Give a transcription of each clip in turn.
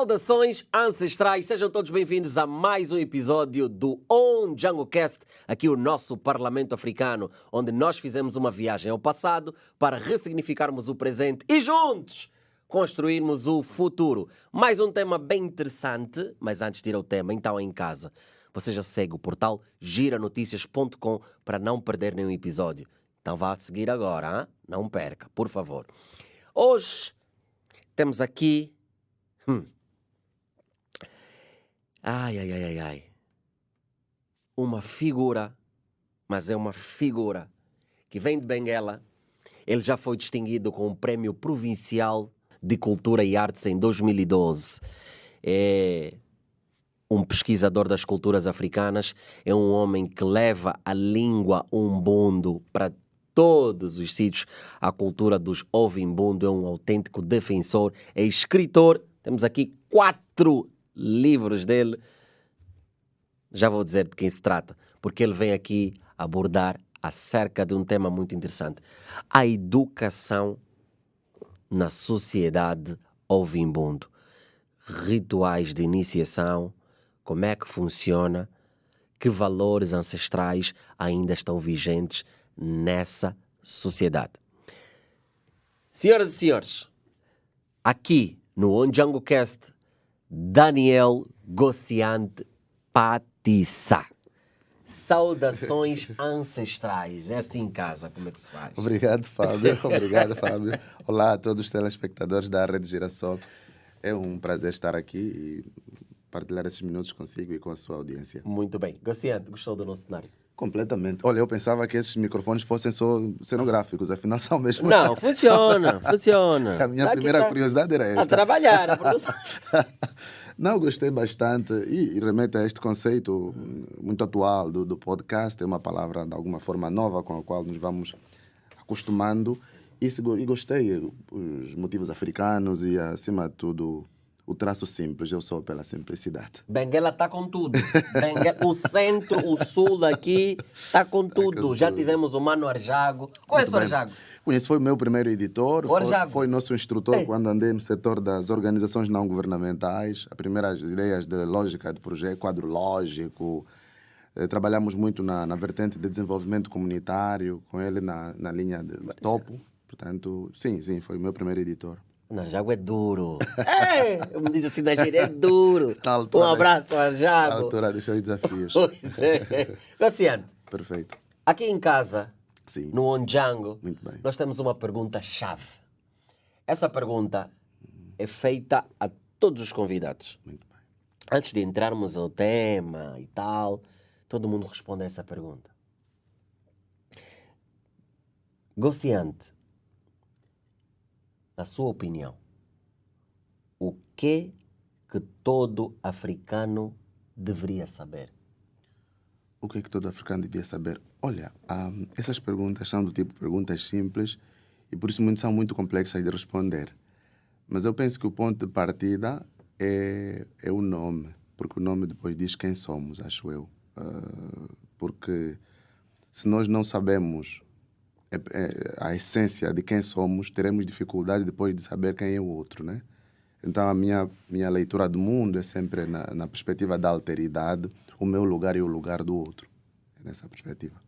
Saudações ancestrais, sejam todos bem-vindos a mais um episódio do On Django Cast, aqui o nosso Parlamento Africano, onde nós fizemos uma viagem ao passado para ressignificarmos o presente e juntos construirmos o futuro. Mais um tema bem interessante, mas antes de ir ao tema, então em casa, você já segue o portal giranoticias.com para não perder nenhum episódio. Então vá seguir agora, hein? Não perca, por favor. Hoje temos aqui... Ai. Uma figura, mas é uma figura que vem de Benguela. Ele já foi distinguido com o Prémio Provincial de Cultura e Artes em 2012. É um pesquisador das culturas africanas, é um homem que leva a língua umbundo para todos os sítios. A cultura dos Ovimbundo, é um autêntico defensor, é escritor. Temos aqui 4 livros dele. Já vou dizer de quem se trata, porque ele vem aqui abordar acerca de um tema muito interessante: a educação na sociedade Ovimbundo. Rituais de iniciação, como é que funciona, que valores ancestrais ainda estão vigentes nessa sociedade. Senhoras e senhores, aqui no On Django Cast, Daniel Gociante Patissa. Saudações ancestrais. É assim em casa, como é que se faz? Obrigado, Fábio. Obrigado, Fábio. Olá a todos os telespectadores da Rede Girassol. É um prazer estar aqui e partilhar esses minutos consigo e com a sua audiência. Muito bem. Gociante, gostou do nosso cenário? Completamente. Olha, eu pensava que esses microfones fossem só cenográficos, afinal são mesmo. Não, funciona. A minha primeira curiosidade era esta. A trabalhar, a produção. Não, gostei bastante e remete a este conceito muito atual do podcast. É uma palavra de alguma forma nova com a qual nos vamos acostumando. E gostei os motivos africanos e, acima de tudo, o traço simples. Eu sou pela simplicidade. Benguela está com tudo. O centro, o sul aqui está com tudo. Já tivemos o Mano Arjago. Conhece o Arjago? Conheço, foi o meu primeiro editor, foi nosso instrutor. Ei. Quando andei no setor das organizações não governamentais. As primeiras ideias de lógica de projeto, quadro lógico. Trabalhamos muito na vertente de desenvolvimento comunitário, com ele na linha de topo. Portanto, sim, foi o meu primeiro editor. Arjago é duro. Eu me diz assim da gíria, é duro. Um abraço, Arjago. À altura dos seus desafios. Pois é. Graciano. Perfeito. Aqui em casa, Sim. no On Django, Muito bem. nós temos uma pergunta-chave. Essa pergunta é feita a todos os convidados. Muito bem. Antes de entrarmos ao tema e tal, todo mundo responde a essa pergunta. Gociante, na sua opinião, o que todo africano deveria saber? O que todo africano devia saber? Olha, essas perguntas são do tipo perguntas simples e por isso são muito complexas de responder. Mas eu penso que o ponto de partida é o nome, porque o nome depois diz quem somos, acho eu. Porque se nós não sabemos a essência de quem somos, teremos dificuldade depois de saber quem é o outro, né? Então a minha leitura do mundo é sempre na perspectiva da alteridade, o meu lugar e o lugar do outro. É nessa perspectiva.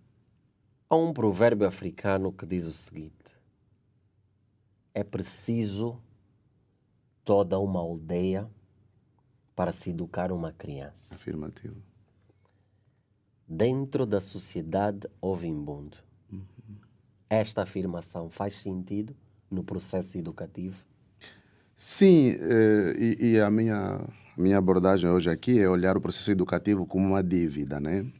Há um provérbio africano que diz o seguinte: é preciso toda uma aldeia para se educar uma criança. Afirmativo. Dentro da sociedade Ovimbundo, esta afirmação faz sentido no processo educativo? Sim, e a minha abordagem hoje aqui é olhar o processo educativo como uma dívida, né?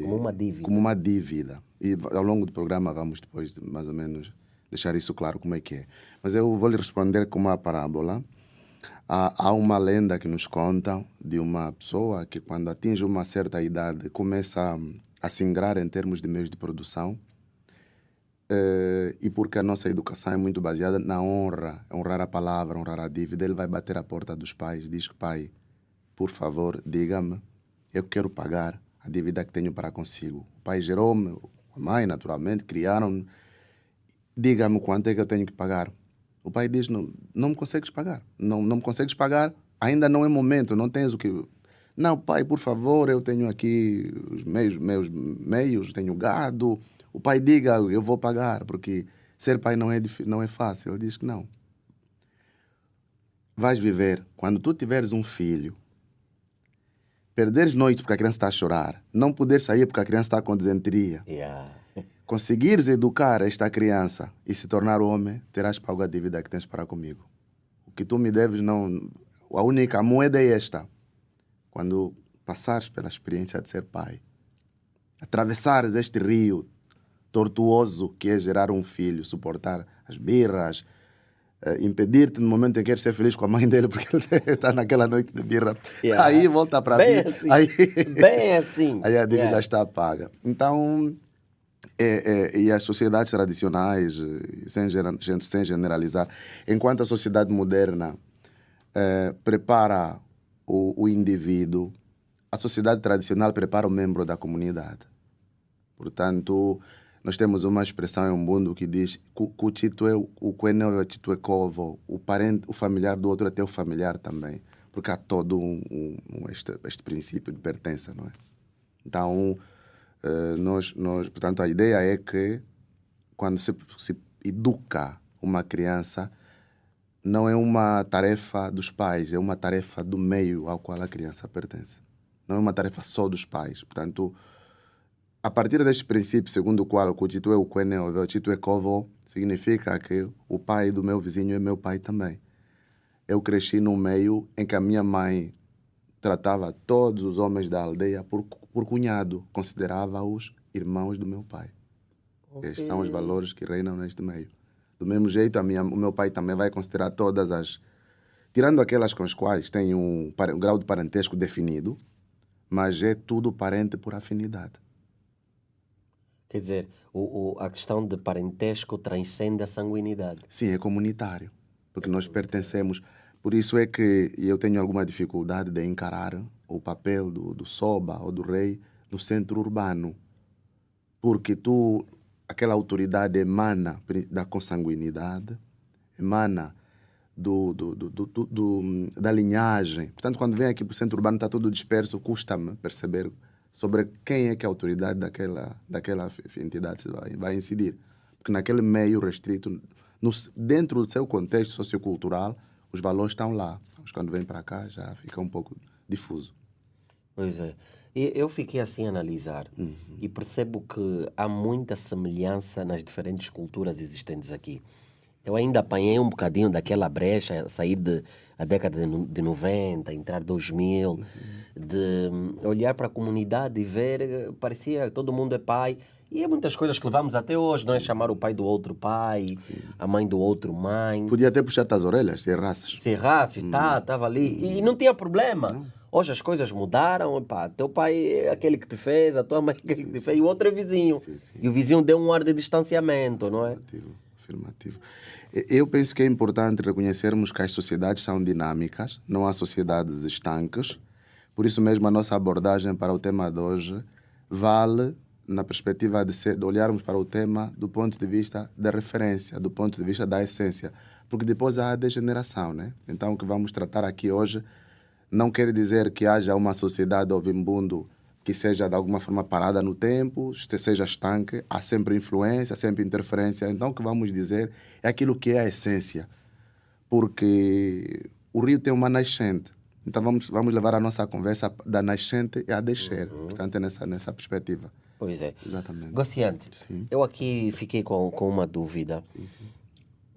Como uma dívida. Como uma dívida. E ao longo do programa vamos depois, mais ou menos, deixar isso claro como é que é. Mas eu vou lhe responder com uma parábola. Há uma lenda que nos conta de uma pessoa que, quando atinge uma certa idade, começa a se ingrar em termos de meios de produção. E porque a nossa educação é muito baseada na honra, honrar a palavra, honrar a dívida, ele vai bater à porta dos pais, diz que: pai, por favor, diga-me, eu quero pagar a dívida que tenho para consigo. O pai gerou-me, a mãe, naturalmente, criaram-me, diga-me quanto é que eu tenho que pagar. O pai diz: não me consegues pagar, não me consegues pagar, ainda não é momento, não tens o que... Não, pai, por favor, eu tenho aqui os meus meios, tenho gado. O pai diga, eu vou pagar, porque ser pai não é fácil. Ele diz que não. Vais viver, quando tu tiveres um filho, perderes noites porque a criança está a chorar, não poder sair porque a criança está com disenteria, conseguires educar esta criança e se tornar homem, terás pago a dívida que tens para comigo. O que tu me deves, não... A única moeda é esta. Quando passares pela experiência de ser pai, atravessares este rio tortuoso que é gerar um filho, suportar as birras, impedir-te no momento em que queres ser feliz com a mãe dele porque ele está naquela noite de birra, aí volta para mim, Assim. aí, Bem assim. aí a dívida está paga. Então, e as sociedades tradicionais, sem generalizar, enquanto a sociedade moderna prepara o indivíduo, a sociedade tradicional prepara o membro da comunidade. Portanto, nós temos uma expressão em Umbundo que diz o familiar do outro é teu familiar também, porque há todo este princípio de pertença, não é? Então, portanto, a ideia é que quando se educa uma criança, não é uma tarefa dos pais, é uma tarefa do meio ao qual a criança pertence. Não é uma tarefa só dos pais. Portanto, a partir deste princípio, segundo o qual significa que o pai do meu vizinho é meu pai também. Eu cresci num meio em que a minha mãe tratava todos os homens da aldeia por cunhado, considerava-os irmãos do meu pai. Okay. Estes são os valores que reinam neste meio. Do mesmo jeito, o meu pai também vai considerar todas as... Tirando aquelas com as quais tem um grau de parentesco definido, mas é tudo parente por afinidade. Quer dizer, a questão de parentesco transcende a sanguinidade. Sim, é comunitário, porque nós pertencemos. Por isso é que eu tenho alguma dificuldade de encarar o papel do Soba ou do rei no centro urbano, porque aquela autoridade emana da consanguinidade, emana da linhagem. Portanto, quando vem aqui para o centro urbano, está tudo disperso, custa-me perceber sobre quem é que a autoridade daquela entidade vai incidir. Porque naquele meio restrito, dentro do seu contexto sociocultural, os valores estão lá. Mas quando vem para cá, já fica um pouco difuso. Pois é. Eu fiquei assim a analisar e percebo que há muita semelhança nas diferentes culturas existentes aqui. Eu ainda apanhei um bocadinho daquela brecha, sair da década de 90, entrar 2000, de olhar para a comunidade e ver, parecia que todo mundo é pai. E há muitas coisas que levamos até hoje, não é? Chamar o pai do outro pai, a mãe do outro mãe. Podia até puxar-te as orelhas, se errasses. Se errasses, estava ali. E não tinha problema. Não. Hoje as coisas mudaram, pá, teu pai é aquele que te fez, a tua mãe é aquele que te fez, e o outro é vizinho. E o vizinho deu um ar de distanciamento, não é? Afirmativo. Eu penso que é importante reconhecermos que as sociedades são dinâmicas, não há sociedades estanques. Por isso mesmo a nossa abordagem para o tema de hoje vale na perspectiva de olharmos para o tema do ponto de vista da referência, do ponto de vista da essência. Porque depois há a degeneração, né? Então o que vamos tratar aqui hoje não quer dizer que haja uma sociedade Ovimbundo que seja de alguma forma parada no tempo, seja estanque, há sempre influência, sempre interferência. Então o que vamos dizer é aquilo que é a essência. Porque o rio tem uma nascente. Então vamos levar a nossa conversa da nascente e a descer. Portanto, é nessa perspectiva. Pois é. Exatamente. Gociante, eu aqui fiquei com uma dúvida. Sim.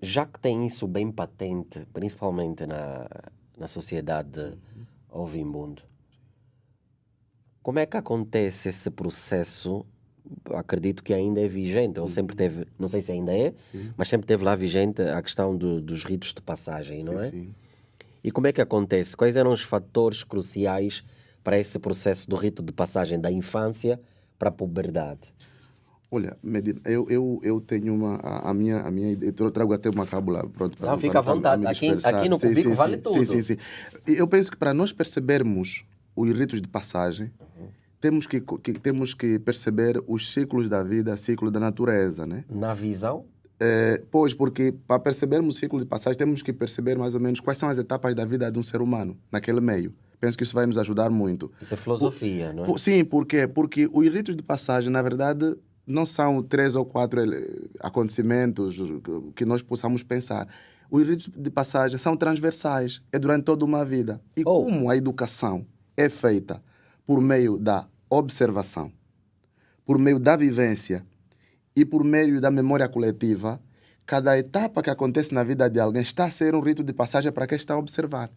Já que tem isso bem patente, principalmente na sociedade Ovimbundo, como é que acontece esse processo? Acredito que ainda é vigente, ou sempre teve, não sei se ainda é, mas sempre teve lá vigente a questão dos ritos de passagem, não é? Sim. E como é que acontece? Quais eram os fatores cruciais para esse processo do rito de passagem da infância para a puberdade? Olha, eu tenho a minha eu trago até uma cábula, pronto, não, fica à vontade, aqui no Cubico vale tudo. Sim. Eu penso que para nós percebermos os ritos de passagem, temos que perceber os ciclos da vida, ciclo da natureza, né? Na visão? Pois, porque para percebermos o ciclo de passagem, temos que perceber mais ou menos quais são as etapas da vida de um ser humano naquele meio. Penso que isso vai nos ajudar muito. Isso é filosofia, não é? Sim, por quê? Porque os ritos de passagem, na verdade, não são 3 ou 4 acontecimentos que nós possamos pensar. Os ritos de passagem são transversais, é durante toda uma vida. E como a educação é feita por meio da observação, por meio da vivência e por meio da memória coletiva, cada etapa que acontece na vida de alguém está a ser um rito de passagem para quem está a observar.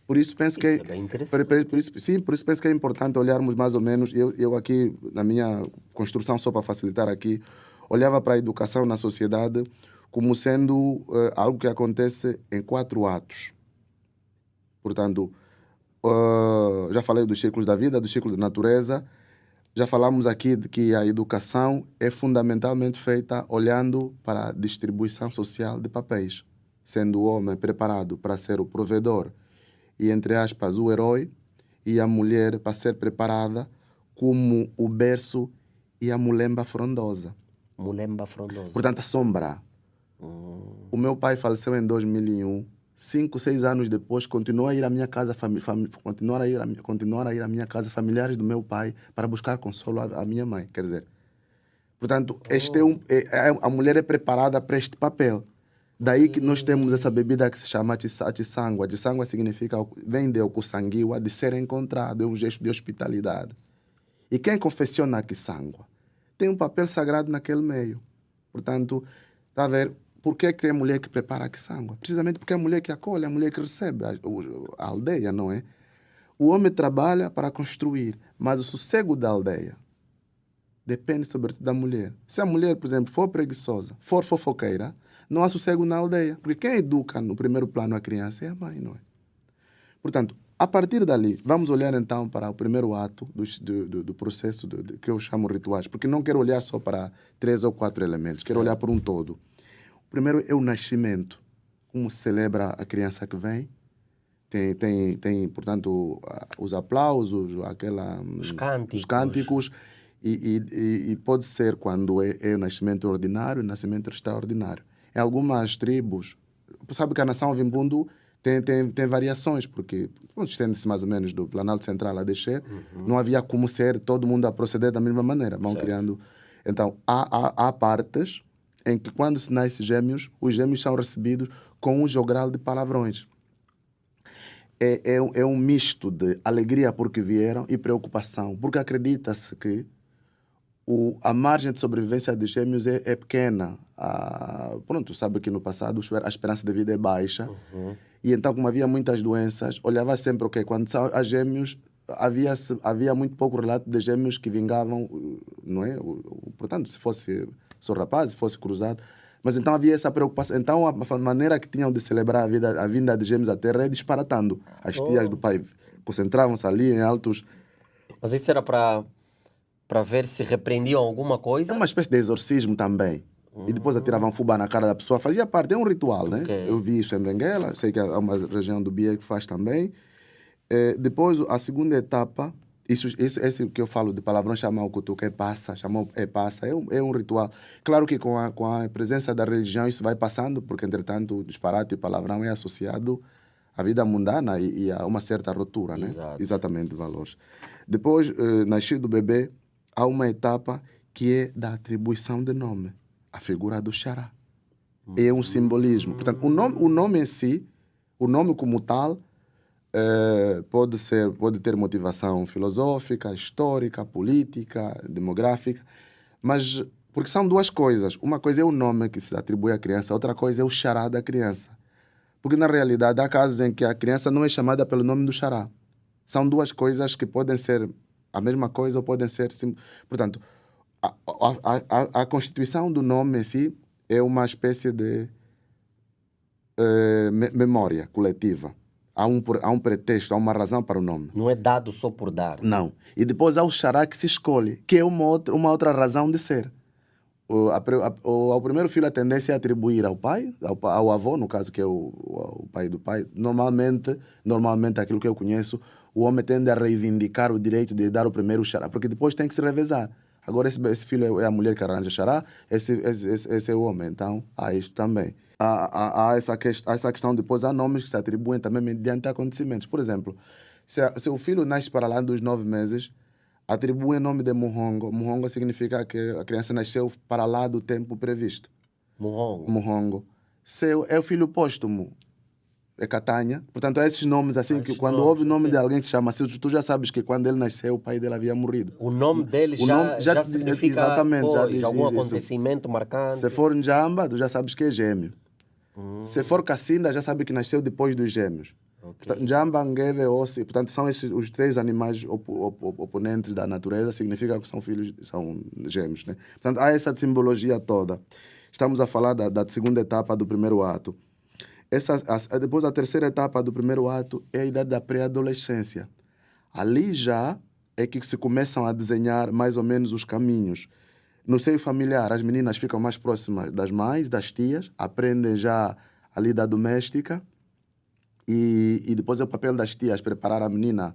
Por isso penso que é bem interessante. por isso penso que é importante olharmos mais ou menos. Eu aqui, na minha construção, só para facilitar aqui, olhava para a educação na sociedade como sendo algo que acontece em 4 atos. Portanto, já falei dos ciclos da vida, do ciclo da natureza. Já falamos aqui de que a educação é fundamentalmente feita olhando para a distribuição social de papéis, sendo o homem preparado para ser o provedor e, entre aspas, o herói, e a mulher para ser preparada como o berço e a mulemba frondosa. Mulemba frondosa. Portanto, a sombra. O meu pai faleceu em 2001. 5, 6 anos depois, continuou a ir à minha casa, continuar a ir à minha casa, familiares do meu pai, para buscar consolo à minha mãe. Quer dizer, portanto, a mulher é preparada para este papel. Daí que nós temos essa bebida que se chama atiçangua. Atiçangua significa, vem de ocusanguiwa, de ser encontrado, é um gesto de hospitalidade. E quem confecciona a atiçangua tem um papel sagrado naquele meio. Portanto, está a ver, por que é a mulher que prepara a atiçangua? Precisamente porque é a mulher que acolhe, é a mulher que recebe a aldeia, não é? O homem trabalha para construir, mas o sossego da aldeia depende sobretudo da mulher. Se a mulher, por exemplo, for preguiçosa, for fofoqueira, não há sossego na aldeia. Porque quem educa no primeiro plano a criança é a mãe, não é? Portanto, a partir dali, vamos olhar então para o primeiro ato do processo que eu chamo rituais. Porque não quero olhar só para 3 ou 4 elementos, quero olhar por um todo. O primeiro é o nascimento. Como se celebra a criança que vem. Tem portanto, os aplausos, os cânticos. E pode ser quando é o nascimento ordinário, o nascimento extraordinário. Em algumas tribos, sabe que a nação Vimbundu tem variações, porque estende-se mais ou menos do Planalto Central a descer, não havia como ser todo mundo a proceder da mesma maneira. Vão criando. Então, há partes em que quando se nasce gêmeos, os gêmeos são recebidos com um jogral de palavrões. É um misto de alegria porque vieram e preocupação, porque acredita-se que a margem de sobrevivência de gêmeos é pequena. Pronto, sabe que no passado a esperança de vida é baixa. E então, como havia muitas doenças, olhava sempre, quando há gêmeos, havia muito pouco relato de gêmeos que vingavam, não é? Portanto, se fosse só rapaz, se fosse cruzado. Mas então havia essa preocupação. Então, a maneira que tinham de celebrar a vinda de gêmeos à Terra é disparatando. As tias do pai concentravam-se ali em altos... Mas isso era para ver se repreendiam alguma coisa? É uma espécie de exorcismo também. E depois atiravam fubá na cara da pessoa. Fazia parte, é um ritual, né? Eu vi isso em Benguela, sei que há uma região do Bia que faz também. Depois, a segunda etapa, esse que eu falo de palavrão, chama o cutuca, é um ritual. Claro que com a presença da religião isso vai passando, porque entretanto o disparate e o palavrão é associado à vida mundana e a uma certa ruptura, né? Exatamente, de valores. Depois, nascido o bebê, há uma etapa que é da atribuição de nome, a figura do xará. É um simbolismo. Portanto, o nome em si, o nome como tal, pode ter motivação filosófica, histórica, política, demográfica, mas porque são duas coisas. Uma coisa é o nome que se atribui à criança, outra coisa é o xará da criança. Porque na realidade há casos em que a criança não é chamada pelo nome do xará. São duas coisas que podem ser a mesma coisa ou podem ser... Portanto, a constituição do nome em si é uma espécie de memória coletiva. Há um pretexto, há uma razão para o nome. Não é dado só por dar. Não. E depois há o xará que se escolhe, que é uma outra razão de ser. Ao primeiro filho a tendência é atribuir ao pai, ao avô, no caso que é o pai do pai. Normalmente, aquilo que eu conheço, o homem tende a reivindicar o direito de dar o primeiro xará, porque depois tem que se revezar. Agora esse filho é a mulher que arranja xará, esse é o homem. Então, há isto também. Há essa questão, depois há nomes que se atribuem também mediante acontecimentos. Por exemplo, se o filho nasce para lá dos 9 meses, atribuem o nome de Muhongo. Muhongo significa que a criança nasceu para lá do tempo previsto. Muhongo. É o filho póstumo. É Catanha. Portanto, há esses nomes assim que quando ouve o nome de alguém que se chama assim, tu já sabes que quando ele nasceu, o pai dele havia morrido. O nome dele já significa exatamente, já diz algum isso. acontecimento marcante. Se for Njamba, tu já sabes que é gêmeo. Se for Cacinda, já sabe que nasceu depois dos gêmeos. Okay. Njamba, Ngeve, Ossi, portanto, são esses os 3 animais oponentes da natureza, significa que são filhos, são gêmeos, né? Portanto, há essa simbologia toda. Estamos a falar da segunda etapa do primeiro ato. Depois, a terceira etapa do primeiro ato é a idade da pré-adolescência. Ali já é que se começam a desenhar mais ou menos os caminhos. No seio familiar, as meninas ficam mais próximas das mães, das tias, aprendem já a lida doméstica e depois é o papel das tias preparar a menina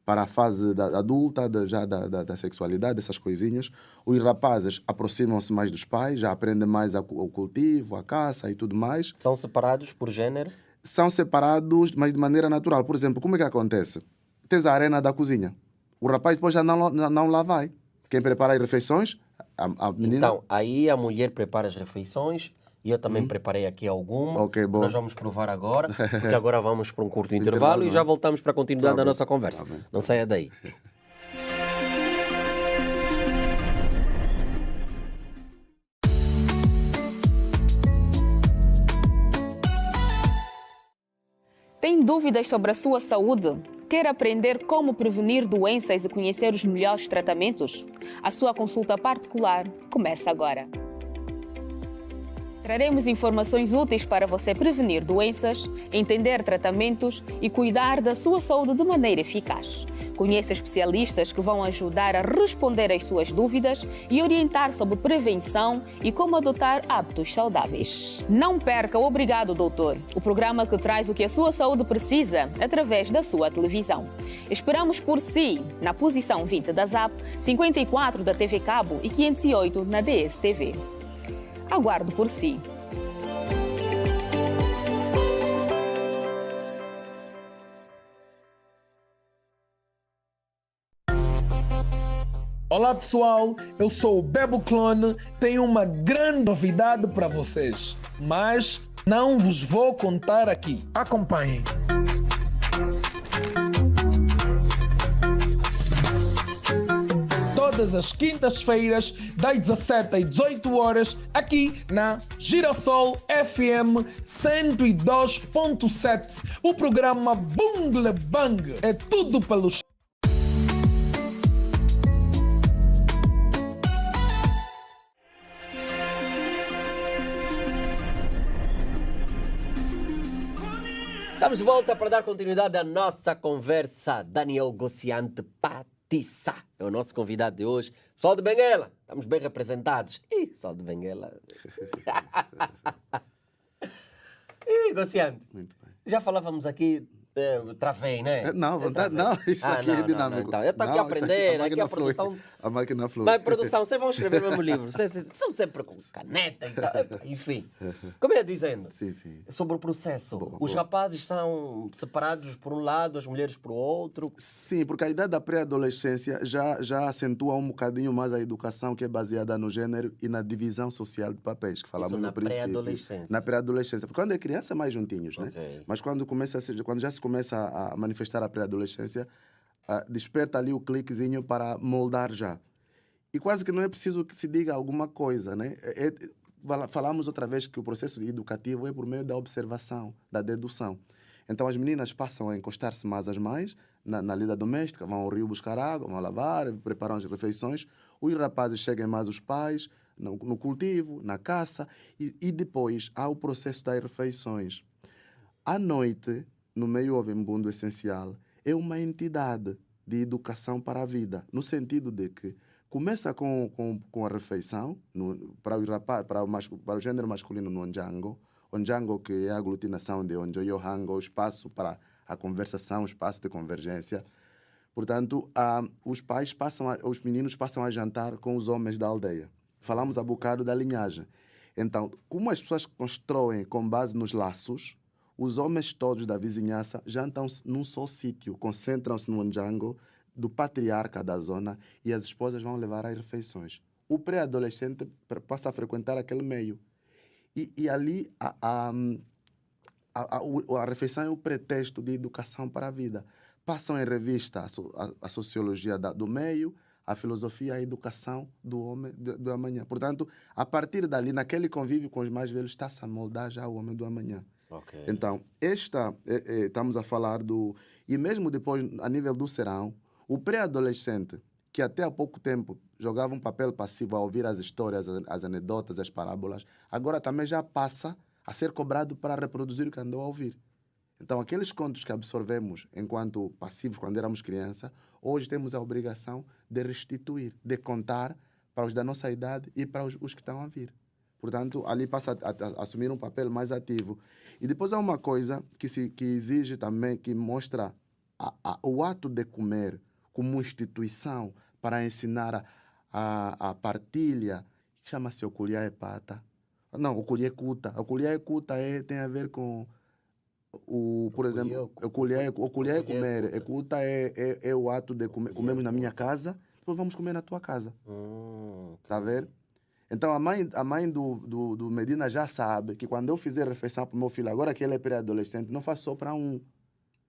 para a fase adulta, da sexualidade, essas coisinhas. Os rapazes aproximam-se mais dos pais, já aprendem mais o cultivo, a caça e tudo mais. São separados por género? São separados, mas de maneira natural. Por exemplo, como é que acontece? Tens a arena da cozinha. O rapaz depois já não lá vai. Quem prepara as refeições, a menina... Então, aí a mulher prepara as refeições e eu também preparei aqui alguma. Ok, bom. Nós vamos provar agora, porque agora vamos para um curto intervalo e já voltamos para a continuidade da nossa conversa. Não saia daí. Tem dúvidas sobre a sua saúde? Quer aprender como prevenir doenças e conhecer os melhores tratamentos? A sua consulta particular começa agora. Traremos informações úteis para você prevenir doenças, entender tratamentos e cuidar da sua saúde de maneira eficaz. Conheça especialistas que vão ajudar a responder às suas dúvidas e orientar sobre prevenção e como adotar hábitos saudáveis. Não perca o Obrigado, Doutor, o programa que traz o que a sua saúde precisa através da sua televisão. Esperamos por si na posição 20 da ZAP, 54 da TV Cabo e 508 na DSTV. Aguardo por si. Olá pessoal, eu sou o Bebo Clone, tenho uma grande novidade para vocês, mas não vos vou contar aqui. Acompanhem. Todas as quintas-feiras, das 17 às 18 horas, aqui na Girassol FM 102.7. O programa Bungle Bang é tudo pelos... Estamos de volta para dar continuidade à nossa conversa. Daniel Gociante Patissa é o nosso convidado de hoje. Pessoal de Benguela, estamos bem representados. Ih, pessoal de Benguela. Ih, Gociante. Muito bem. Já falávamos aqui, travei, né? Não, vontade, não. Isto aqui é dinâmico. Então, eu estou aqui a aprender, aqui a produção... A máquina flui. Mas produção, vocês vão escrever o mesmo livro. Vocês são sempre com caneta e tal. Enfim, como eu ia dizendo, Sim, sim. sobre o processo. Os boa. rapazes são separados por um lado, as mulheres por outro. Sim, porque a idade da pré-adolescência já acentua um bocadinho mais a educação que é baseada no gênero e na divisão social de papéis, que falamos Isso no na princípio. pré-adolescência. Na pré-adolescência. Porque quando é criança é mais juntinhos, né? Ok. Mas quando já se começa a manifestar a pré-adolescência, desperta ali o cliquezinho para moldar já. E quase que não é preciso que se diga alguma coisa, né? Falamos outra vez que o processo educativo é por meio da observação, da dedução. Então as meninas passam a encostar-se mais às mães, na lida doméstica, vão ao rio buscar água, vão lavar, preparam as refeições. Os rapazes chegam mais os pais, no cultivo, na caça, e depois há o processo das refeições. À noite, no meio ovembundo essencial, é uma entidade de educação para a vida, no sentido de que começa com a refeição, para o gênero masculino no Onjango. Onjango, que é a aglutinação de Onjo Yohango, o espaço para a conversação, o espaço de convergência. Portanto, os meninos passam a jantar com os homens da aldeia. Falamos há bocado da linhagem. Então, como as pessoas constroem com base nos laços, os homens todos da vizinhança jantam num só sítio, concentram-se no jango do patriarca da zona e as esposas vão levar as refeições. O pré-adolescente passa a frequentar aquele meio. E ali a refeição é o pretexto de educação para a vida. Passam em revista a sociologia do meio, a filosofia, a educação do homem do amanhã. Portanto, a partir dali, naquele convívio com os mais velhos, está-se a moldar já o homem do amanhã. Ok. Então, estamos a falar do... E mesmo depois, a nível do serão, o pré-adolescente, que até há pouco tempo jogava um papel passivo a ouvir as histórias, as anedotas, as parábolas, agora também já passa a ser cobrado para reproduzir o que andou a ouvir. Então, aqueles contos que absorvemos enquanto passivos quando éramos criança, hoje temos a obrigação de restituir, de contar para os da nossa idade e para os que estão a vir. Portanto, ali passa a assumir um papel mais ativo. E depois há uma coisa que exige também, que mostra o ato de comer como instituição para ensinar a partilha, chama-se o colher e pata. Não, o colher cuta. O colher cuta tem a ver com... por exemplo, o colher e comer. A cuta é o ato de comer. Comemos na minha casa, depois vamos comer na tua casa. Está a ver? Então, a mãe do Medina já sabe que quando eu fizer refeição para o meu filho, agora que ele é pré-adolescente, não faço só para um.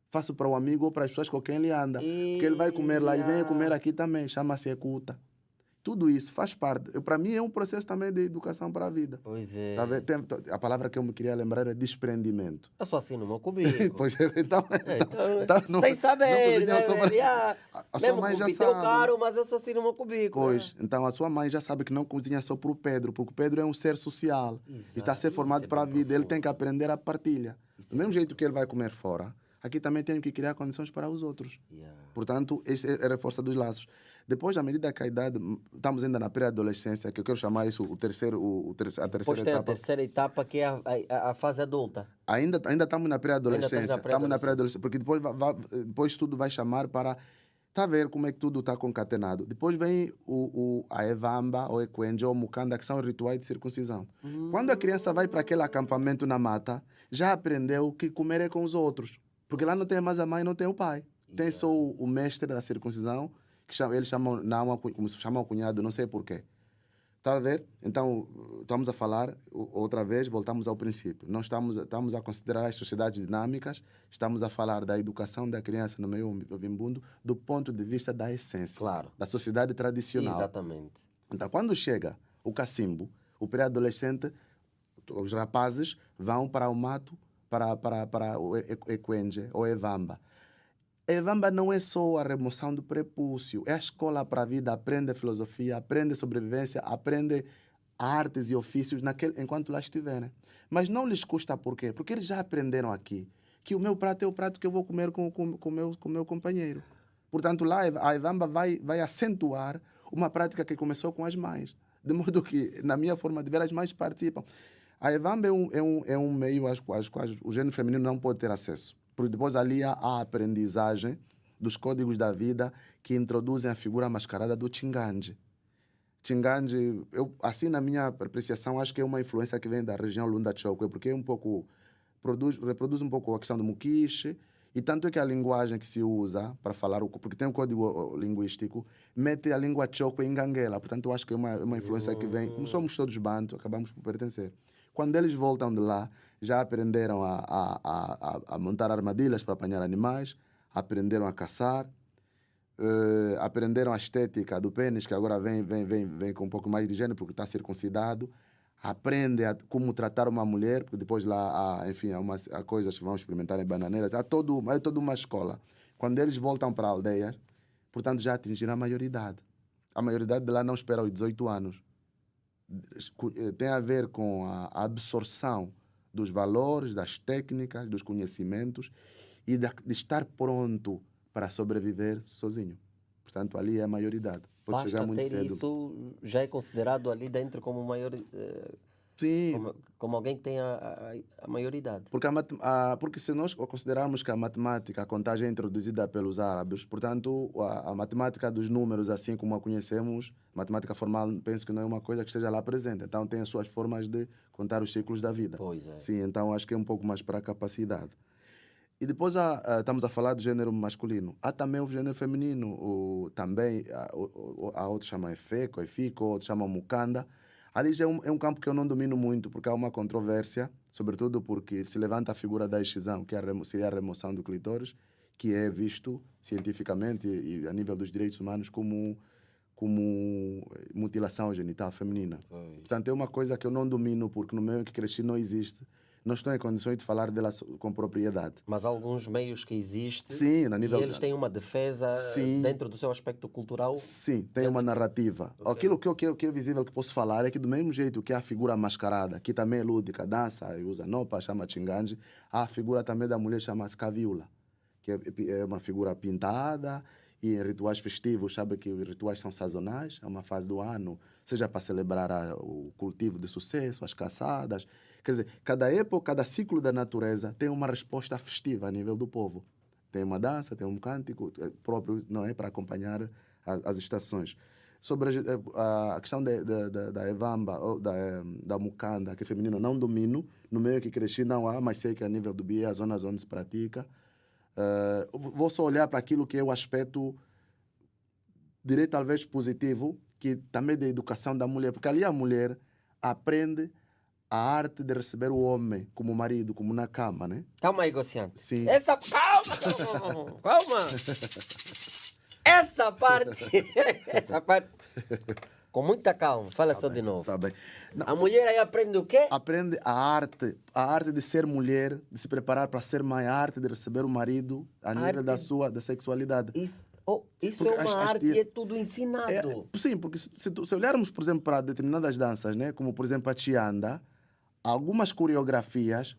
Faço para o amigo ou para as pessoas com quem ele anda. Porque ele vai comer lá e vem comer aqui também. Chama-se ecuta. Tudo isso faz parte. Para mim é um processo também de educação para a vida. Pois é. Tá vendo? A palavra que eu me queria lembrar é desprendimento. Eu sou assim no meu cubículo. Pois é, então, sem saber, não cozinhar né? A sua mãe já sabe. Caro, mas eu sou assim no meu cubículo. Pois, então a sua mãe já sabe que não cozinha só para o Pedro, porque o Pedro é um ser social. Exato. E está a ser formado para a vida. Ele tem que aprender a partilha. Do mesmo jeito que ele vai comer fora, aqui também tem que criar condições para os outros. Portanto, esse é a reforça dos laços. Depois, à medida que a idade... Estamos ainda na pré-adolescência, que eu quero chamar isso a terceira Depois tem etapa. a terceira etapa, que é a fase adulta. Ainda estamos na pré-adolescência. Estamos na pré-adolescência, porque depois tudo vai chamar para... Está a ver como é que tudo está concatenado. Depois vem a evamba, ou equenge, ou mucanda, que são os rituais de circuncisão. Quando a criança vai para aquele acampamento na mata, já aprendeu que comer é com os outros. Porque lá não tem mais a mãe, não tem o pai. Tem só o mestre da circuncisão, que eles chamam, não, como se chama o cunhado, não sei porquê. Está a ver? Então, estamos a falar, outra vez, voltamos ao princípio. Nós estamos a considerar as sociedades dinâmicas, estamos a falar da educação da criança no meio vimbundo do ponto de vista da essência, Claro. da sociedade tradicional. Exatamente. Então, quando chega o cacimbo, o pré-adolescente, os rapazes vão para o mato, para o equenge ou evamba. Evamba não é só a remoção do prepúcio, é a escola para a vida, aprende filosofia, aprende sobrevivência, aprende artes e ofícios enquanto lá estiverem. Mas não lhes custa por quê? Porque eles já aprenderam aqui que o meu prato é o prato que eu vou comer com o meu companheiro. Portanto, lá a Evamba vai acentuar uma prática que começou com as mães. De modo que, na minha forma de ver, as mães participam. A Evamba é um meio às quais o gênero feminino não pode ter acesso. Porque depois ali há a aprendizagem dos códigos da vida que introduzem a figura mascarada do Chinganji. Chinganji, assim na minha apreciação, acho que é uma influência que vem da região Lunda Chokwe, porque é um pouco, reproduz um pouco a questão do mukishi, e tanto é que a linguagem que se usa para falar, porque tem um código linguístico, mete a língua Chokwe em Ganguela. Portanto, eu acho que é uma influência que vem, como somos todos bantu, acabamos por pertencer. Quando eles voltam de lá, já aprenderam a montar armadilhas para apanhar animais, aprenderam a caçar, aprenderam a estética do pênis, que agora vem com um pouco mais de higiene, porque está circuncidado, aprende como tratar uma mulher, porque depois lá há coisas que vão experimentar em bananeiras, é toda uma escola. Quando eles voltam para a aldeia, portanto já atingiram a maioridade. A maioridade de lá não espera os 18 anos. Tem a ver com a absorção dos valores, das técnicas, dos conhecimentos e de estar pronto para sobreviver sozinho. Portanto, ali é a maioridade. Pode chegar muito cedo. Isso já é considerado ali dentro como maior... Sim. Como alguém que tem a maioridade. Porque se nós considerarmos que a matemática, a contagem é introduzida pelos árabes, portanto, a matemática dos números, assim como a conhecemos, matemática formal, penso que não é uma coisa que esteja lá presente. Então, tem as suas formas de contar os ciclos da vida. Pois é. Sim, então acho que é um pouco mais para a capacidade. E depois estamos a falar do gênero masculino. Há também o gênero feminino. Também, há outros chamam Efiko, outros chamam Mukanda. Ali já é um campo que eu não domino muito, porque há uma controvérsia, sobretudo porque se levanta a figura da excisão, que seria a remoção do clitóris, que é visto cientificamente e a nível dos direitos humanos como mutilação genital feminina. Portanto, é uma coisa que eu não domino, porque no meio em que cresci não existe. Não estou em condições de falar dela com propriedade. Mas há alguns meios que existem. Sim, na nível... E eles têm uma defesa. Sim. Dentro do seu aspecto cultural. Sim, tem uma narrativa. Okay. Aquilo que é visível que posso falar é que do mesmo jeito que há a figura mascarada, que também é lúdica, dança, usa nopa, chama chinganji, há a figura também da mulher, chama-se caviula, que é uma figura pintada, e em rituais festivos, sabe que os rituais são sazonais, é uma fase do ano, seja para celebrar o cultivo de sucesso, as caçadas. Quer dizer, cada época, cada ciclo da natureza tem uma resposta festiva a nível do povo. Tem uma dança, tem um cântico próprio, não é, para acompanhar as estações. Sobre a questão da Evamba, ou da Mukanda, que é feminino, não domino. No meio que cresci não há, mas sei que a nível do BIE, as zonas onde se pratica. Vou só olhar para aquilo que é o aspecto, direi talvez positivo, que também é da educação da mulher, porque ali a mulher aprende a arte de receber o homem como marido, como na cama, né? Calma aí, Gociano. Sim. Calma. Essa parte, com muita calma, fala só de novo. Tá bem. Não, a mulher aí aprende o quê? Aprende a arte de ser mulher, de se preparar para ser mãe, a arte de receber o marido a nível da sexualidade. Isso é uma arte e é tudo ensinado. Sim, porque se olharmos, por exemplo, para determinadas danças, né, como por exemplo a Chianda, algumas coreografias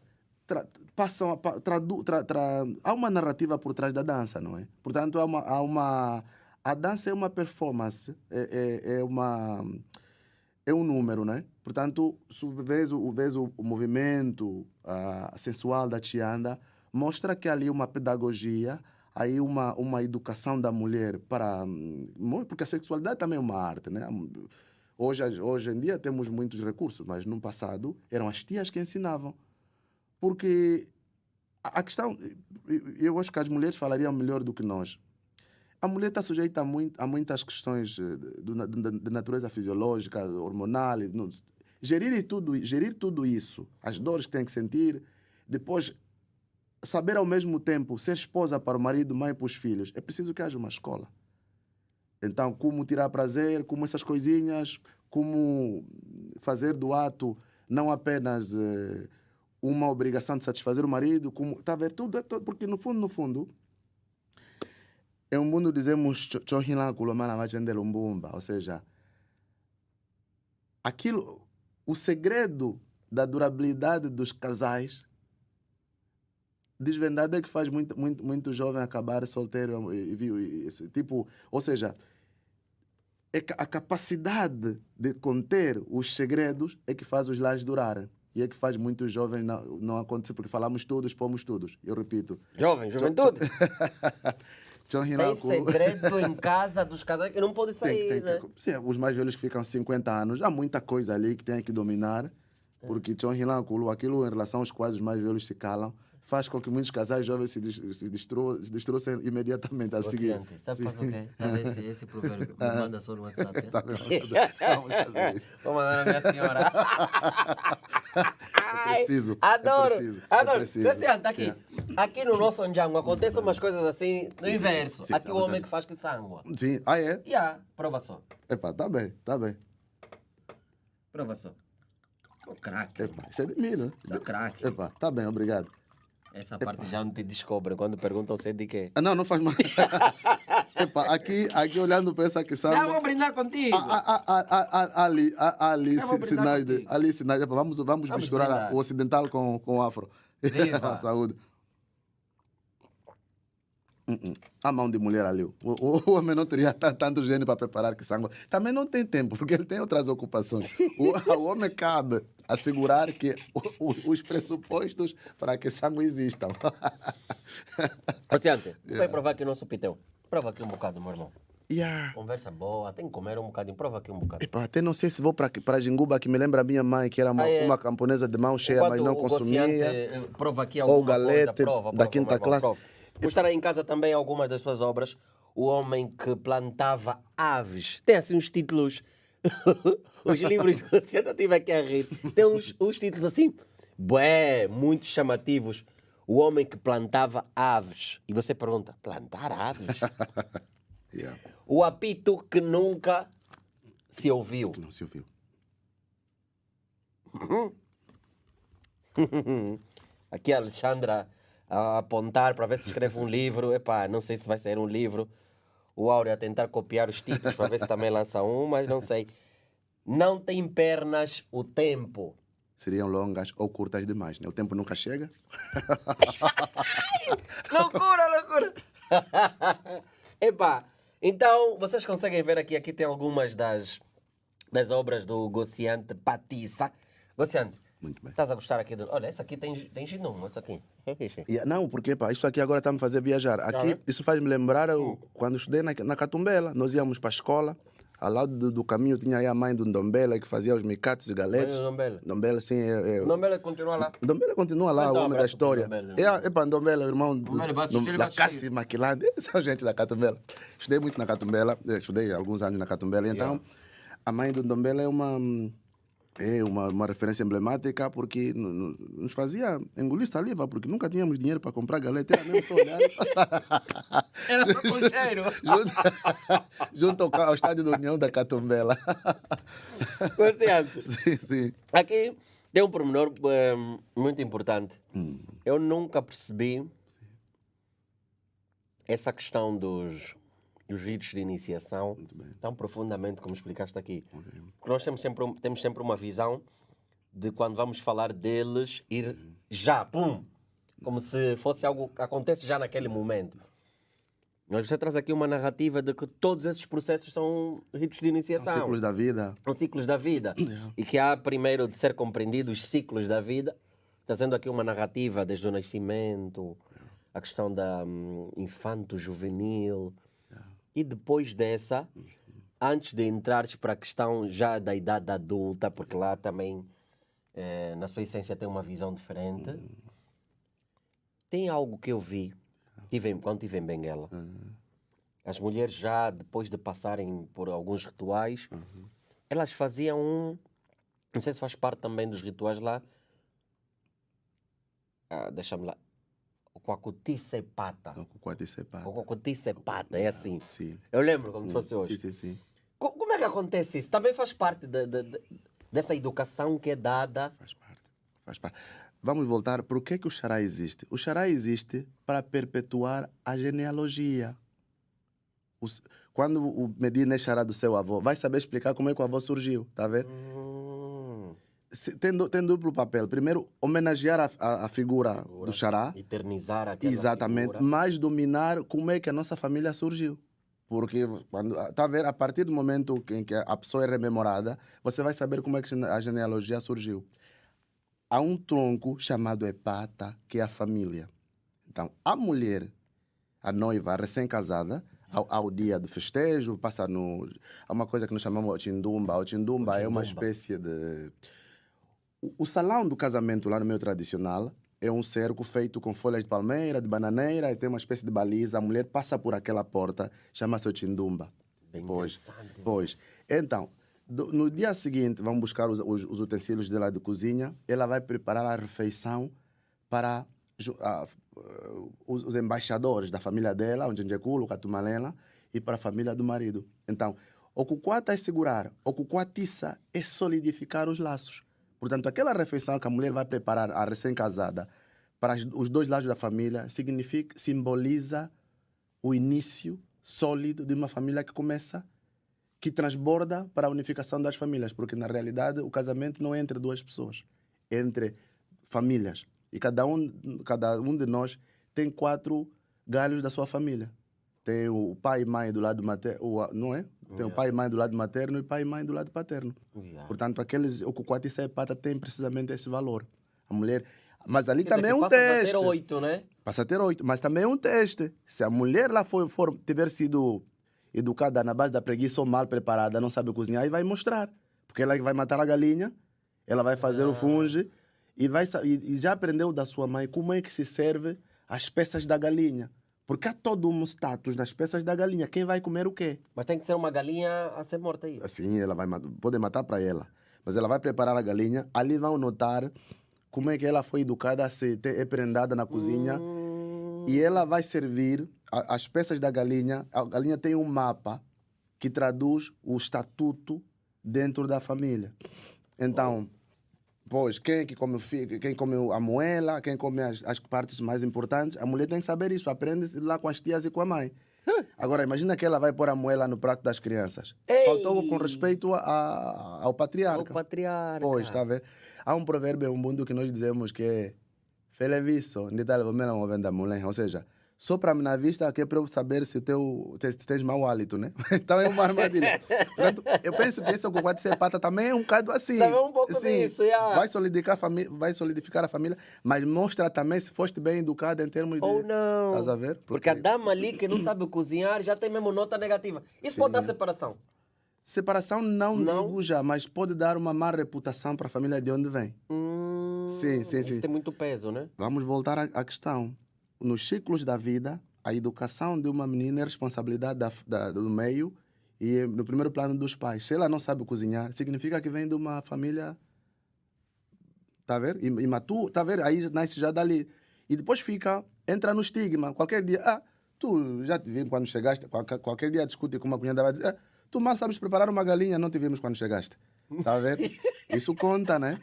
há uma narrativa por trás da dança, não é? Portanto, a dança é uma performance, é um número, né? Portanto, se vês o movimento sensual da Chianda, mostra que ali uma pedagogia, aí uma educação da mulher porque a sexualidade também é uma arte, né? Hoje em dia temos muitos recursos, mas no passado eram as tias que ensinavam. Porque a questão, eu acho que as mulheres falariam melhor do que nós. A mulher está sujeita a muitas questões de natureza fisiológica, hormonal. Gerir tudo isso, as dores que tem que sentir, depois saber ao mesmo tempo ser esposa para o marido, mãe para os filhos. É preciso que haja uma escola. Então, como tirar prazer, como essas coisinhas, como fazer do ato não apenas uma obrigação de satisfazer o marido, como tá a ver tudo, porque no fundo, é um mundo, dizemos, ou seja, o segredo da durabilidade dos casais desvendado é que faz muito jovem acabar solteiro, tipo, ou seja, a capacidade de conter os segredos é que faz os lares durarem. E é que faz muitos jovens não acontecer, porque falamos todos, pomos todos. Eu repito. Juventude. Tem segredo em casa dos casais que não pode sair, né? Sim, os mais velhos que ficam 50 anos, há muita coisa ali que tem que dominar, porque aquilo em relação aos quais os mais velhos se calam, faz com que muitos casais jovens se destroçem imediatamente a seguir. Sabe faz o quê? Esse provérbio me manda só no WhatsApp. Tá bem, vamos fazer isso. Vou mandar na minha senhora. Preciso. Adoro. Tá aqui. Aqui no nosso Ndjango acontecem umas coisas assim no inverso. Aqui o homem que faz que sangua. Sim, é? Prova só. Tá bem. Prova só. O craque. Isso é de milho, né? Isso é craque. Tá bem, obrigado. Essa parte já não te descobre quando perguntam se é de quê. Não faz mal. Aqui olhando para essa questão. Não, vou brindar contigo. Ali sinais. Vamos misturar brindar o ocidental com o afro. Saúde. A mão de mulher ali. O homem não teria tanto gênio para preparar que sangue. Também não tem tempo, porque ele tem outras ocupações. O homem cabe assegurar que os pressupostos para que sangue existam. Oceante, vai provar aqui o nosso pitel. Prova aqui um bocado, meu irmão. Yeah. Conversa boa, tem que comer um bocadinho. Prova aqui um bocado. Epa, até não sei se vou para Jinguba, que me lembra a minha mãe, que era uma camponesa de mão cheia, mas não consumia. Prova aqui Ou alguma galete coisa. Prova, da quinta classe. Mostrarei em casa também algumas das suas obras. O homem que plantava aves. Tem assim uns títulos. Os livros que você não tive aqui a rir. Tem uns títulos assim, bué, muito chamativos. O homem que plantava aves. E você pergunta, plantar aves? Yeah. O apito que nunca se ouviu. Não se ouviu. Aqui a Alexandra a apontar para ver se escreve um livro. Epá, não sei se vai sair um livro. O Áureo a tentar copiar os títulos para ver se também lança um, mas não sei. Não tem pernas o tempo. Seriam longas ou curtas demais, né? O tempo nunca chega. Loucura! Epá, então vocês conseguem ver aqui tem algumas das obras do Gociante Patissa. Gociante, Muito bem. estás a gostar aqui do... Olha, essa aqui tem ginoma, essa aqui. Não, porque pá, isso aqui agora está a me fazer viajar. Aqui, isso faz-me lembrar quando estudei na Catumbela. Nós íamos para a escola, ao lado do caminho tinha aí a mãe do Ndombela que fazia os micates e galetes. Ndombela, sim. Ndombela continua lá. Ndombela continua lá, Mas o dá um homem da abraço pro história. Ndombela. Epa, Ndombela, irmão da assistir. Cassi Maquilande. São gente da Catumbela. Estudei muito na Catumbela, estudei alguns anos na Catumbela. Então, a mãe do Ndombela é uma referência emblemática porque nos fazia engolir saliva, porque nunca tínhamos dinheiro para comprar galeta, era mesmo só olhar e passar. Era só com cheiro. Junto ao estádio da União da Catumbela. Sim, sim. Aqui tem um pormenor muito importante. Eu nunca percebi essa questão dos ritos de iniciação tão profundamente como explicaste aqui. Porque nós temos sempre uma visão de quando vamos falar deles ir já, pum! Como se fosse algo que acontece já naquele momento. Mas você traz aqui uma narrativa de que todos esses processos são ritos de iniciação. São ciclos da vida. São ciclos da vida. E que há primeiro de ser compreendido os ciclos da vida, trazendo aqui uma narrativa desde o nascimento, a questão da infanto-juvenil. E depois dessa, antes de entrares para a questão já da idade adulta, porque lá também, na sua essência, tem uma visão diferente, tem algo que eu vi quando estive em Benguela. As mulheres já, depois de passarem por alguns rituais, elas faziam não sei se faz parte também dos rituais lá, deixa-me lá, o Quacuticepata. O Quacuticepata. O Quacuticepata, é assim. Sim. Eu lembro como se fosse hoje. Sim. Como é que acontece isso? Também faz parte dessa educação que é dada? Faz parte. Vamos voltar para o que o Xará existe. O Xará existe para perpetuar a genealogia. Quando o Medina é Xará do seu avô, vai saber explicar como é que o avô surgiu, tá vendo? Tem duplo papel. Primeiro, homenagear a figura do Xará. Eternizar aquela Exatamente. figura. Mas dominar como é que a nossa família surgiu. Porque, tá vendo? A partir do momento em que a pessoa é rememorada, você vai saber como é que a genealogia surgiu. Há um tronco chamado Epata, que é a família. Então, a mulher, a noiva, a recém-casada, ao dia do festejo, passa há uma coisa que nós chamamos de Tindumba. O Tindumba é uma espécie de... O salão do casamento lá no meio tradicional é um cerco feito com folhas de palmeira, de bananeira, e tem uma espécie de baliza. A mulher passa por aquela porta, chama-se o Tindumba. Bem interessante. Pois. Então, no dia seguinte, vamos buscar os utensílios dela de cozinha. Ela vai preparar a refeição para os embaixadores da família dela, o Njenjekulo, o Catumalena, e para a família do marido. Então, o Kukwata é segurar, o Kukwatissa é solidificar os laços. Portanto, aquela refeição que a mulher vai preparar, a recém-casada, para os dois lados da família, simboliza o início sólido de uma família que transborda para a unificação das famílias, porque na realidade o casamento não é entre duas pessoas, é entre famílias. E cada um de nós tem 4 galhos da sua família. Tem o pai e mãe do lado materno, não é? Tem o pai e mãe do lado materno e pai e mãe do lado paterno. Portanto, o Kukwati Sepata tem precisamente esse valor. A mulher... Mas ali também é um teste. Passa a ter 8, né? Passa a ter 8, mas também é um teste. Se a mulher lá tiver sido educada na base da preguiça ou mal preparada, não sabe cozinhar, e vai mostrar. Porque ela vai matar a galinha, ela vai fazer o funge e já aprendeu da sua mãe como é que se serve as peças da galinha. Porque há todo um status das peças da galinha. Quem vai comer o quê? Mas tem que ser uma galinha a ser morta aí. Assim, ela vai pode matar para ela. Mas ela vai preparar a galinha. Ali vão notar como é que ela foi educada a ser prendada na cozinha. E ela vai servir as peças da galinha. A galinha tem um mapa que traduz o estatuto dentro da família. Então... Pois, quem come a moela, quem come as partes mais importantes, a mulher tem que saber isso, aprende lá com as tias e com a mãe. Agora, imagina que ela vai pôr a moela no prato das crianças. Ei! Faltou com respeito ao patriarca. Ao patriarca. Pois, está a ver? Há um provérbio em um mundo que nós dizemos que é Feleviso, ou seja, sopra-me na vista que é para eu saber se tens mau hálito, né? Então é uma armadilha. Portanto, eu penso que esse Kukwati Sepata também é um bocado assim. Também um pouco disso, yeah. Vai solidificar a família, mas mostra também se foste bem educada em termos de... Ou não. Estás a ver? Porque a dama ali que não sabe cozinhar já tem mesmo nota negativa. Isso pode dar separação? Separação não digo já, mas pode dar uma má reputação para a família de onde vem. Sim. Isso tem muito peso, né? Vamos voltar à questão. Nos ciclos da vida, a educação de uma menina é responsabilidade do meio e no primeiro plano dos pais. Se ela não sabe cozinhar, significa que vem de uma família, tá a ver? Imaturo, tá a ver? Aí nasce já dali. E depois entra no estigma. Qualquer dia, tu já te vimos quando chegaste, qualquer dia discute com uma cunhada, vai dizer, tu mal sabes preparar uma galinha, não te vimos quando chegaste. Tá a ver? Isso conta, né?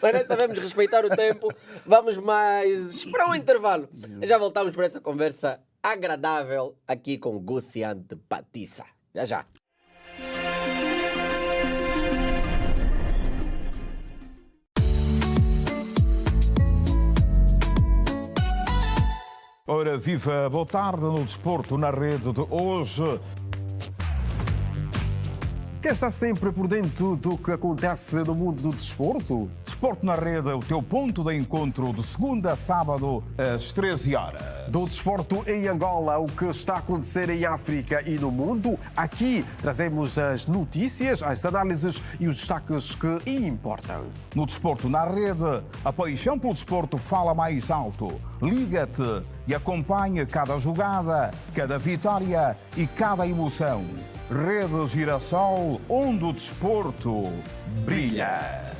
Mas nós devemos respeitar o tempo. Vamos mais para um intervalo. Já voltamos para essa conversa agradável aqui com Guciante Patissa. Já. Ora, viva, boa tarde no Desporto na Rede de hoje. Quer estar sempre por dentro do que acontece no mundo do desporto? Desporto na Rede, o teu ponto de encontro de segunda a sábado às 13 horas. Do desporto em Angola, o que está a acontecer em África e no mundo. Aqui trazemos as notícias, as análises e os destaques que importam. No Desporto na Rede, a paixão pelo desporto fala mais alto. Liga-te e acompanha cada jogada, cada vitória e cada emoção. Rede Girassol, onde o desporto brilha.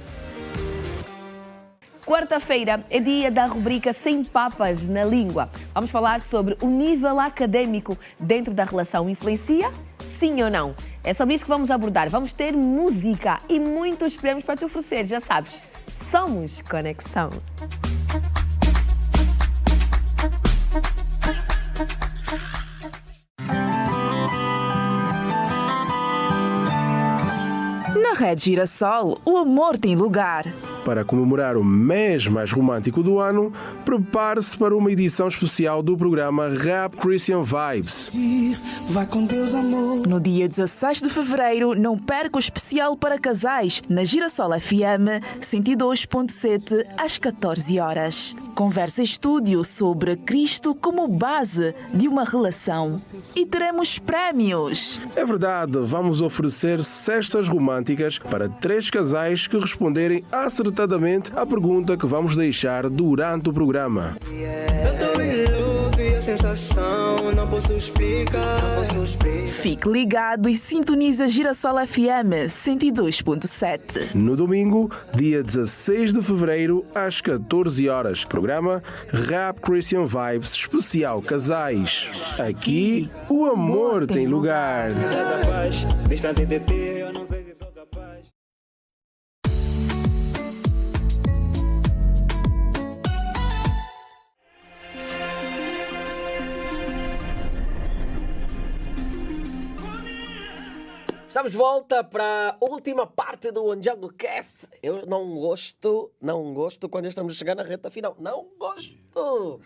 Quarta-feira é dia da rubrica Sem Papas na Língua. Vamos falar sobre o nível académico dentro da relação. Influencia? Sim ou não? É sobre isso que vamos abordar. Vamos ter música e muitos prêmios para te oferecer. Já sabes, somos Conexão. Na Rede Girassol, o amor tem lugar. Para comemorar o mês mais romântico do ano, prepare-se para uma edição especial do programa Rap Christian Vibes. Vai com Deus, amor. No dia 16 de fevereiro, não perca o especial para casais na Girassol FM 102.7 às 14 horas. Conversa em estúdio sobre Cristo como base de uma relação. E teremos prémios. É verdade, vamos oferecer cestas românticas para 3 casais que responderem acertadamente à pergunta que vamos deixar durante o programa. Fique ligado e sintoniza Girassol FM 102.7. No domingo, dia 16 de fevereiro, às 14 horas. Programa Rap Christian Vibes especial casais. Aqui, o amor tem lugar. Estamos de volta para a última parte do Anjango Cast. Eu não gosto quando estamos a chegar na reta final. Não gosto.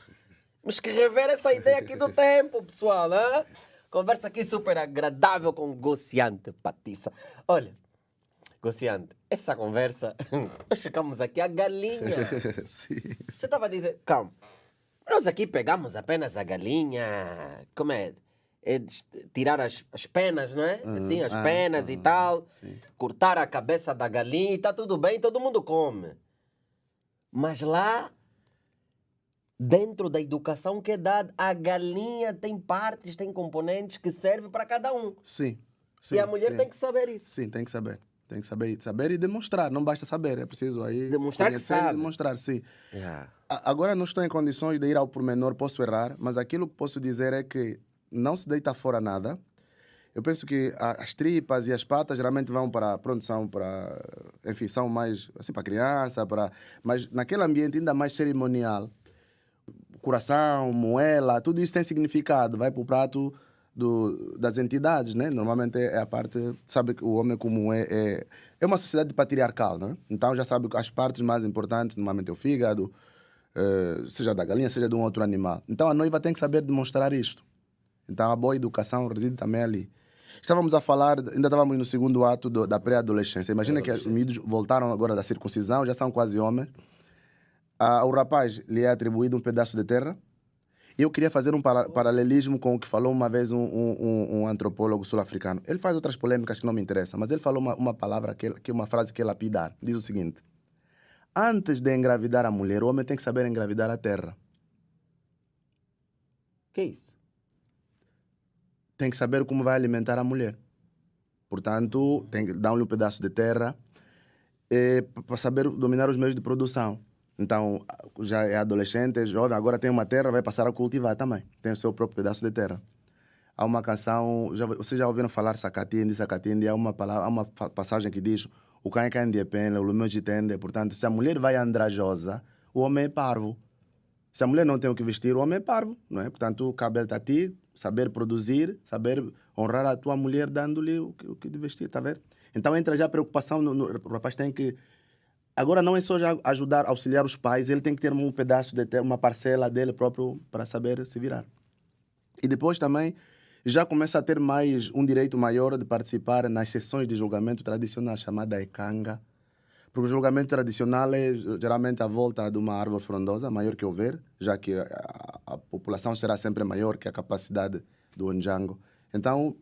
Mas que rever essa ideia aqui do tempo, pessoal. Hein? Conversa aqui super agradável com o Gociante, Patissa. Olha, Gociante, essa conversa, nós ficamos aqui a galinha. Sim. Você estava a dizer, calma, nós aqui pegamos apenas a galinha, como é? É tirar as penas, não é? Assim, as penas e tal, sim. cortar a cabeça da galinha e tá tudo bem, todo mundo come. Mas lá, dentro da educação que é dada, a galinha tem partes, tem componentes que servem para cada um. Sim. E a mulher tem que saber isso. Sim, tem que saber. Tem que saber e demonstrar. Não basta saber, é preciso aí demonstrar que conhecer e sabe. demonstrar, sim. Yeah. Agora não estou em condições de ir ao pormenor, posso errar, mas aquilo que posso dizer é que não se deita fora nada. Eu penso que as tripas e as patas geralmente vão para, pronto, são para, enfim, são mais assim para criança, mas naquele ambiente ainda mais cerimonial, coração, moela, tudo isso tem significado, vai para o prato das entidades, né? Normalmente é a parte, sabe que o homem como é uma sociedade patriarcal, né? Então já sabe que as partes mais importantes normalmente é o fígado, seja da galinha, seja de um outro animal. Então a noiva tem que saber demonstrar isto. Então a boa educação reside também ali. Estávamos a falar, ainda estávamos no segundo ato da pré-adolescência. Imagina que os miúdos voltaram agora da circuncisão, já são quase homens. O rapaz lhe é atribuído um pedaço de terra. Eu queria fazer um paralelismo com o que falou uma vez um antropólogo sul-africano. Ele faz outras polêmicas que não me interessam, mas ele falou uma palavra, uma frase que é lapidar. Diz o seguinte: antes de engravidar a mulher, o homem tem que saber engravidar a terra. Que é isso? Tem que saber como vai alimentar a mulher. Portanto, tem que dar-lhe um pedaço de terra para saber dominar os meios de produção. Então, já é adolescente, é jovem, agora tem uma terra, vai passar a cultivar também. Tem o seu próprio pedaço de terra. Há uma canção, vocês já ouviram falar Sacatindi, há uma passagem que diz: o cão é cão de pena, o lume de tende. Portanto, se a mulher vai andrajosa, o homem é parvo. Se a mulher não tem o que vestir, o homem é parvo, não é? Portanto, cabe a ti saber produzir, saber honrar a tua mulher dando-lhe o que de vestir, está a ver? Então entra já a preocupação, o rapaz tem que... Agora não é só já ajudar, auxiliar os pais, ele tem que ter um pedaço, uma parcela dele próprio para saber se virar. E depois também já começa a ter um direito maior de participar nas sessões de julgamento tradicional, chamada Ekanga. Porque o julgamento tradicional é geralmente à volta de uma árvore frondosa, maior que o ver, já que a população será sempre maior que a capacidade do Ndjango. Então,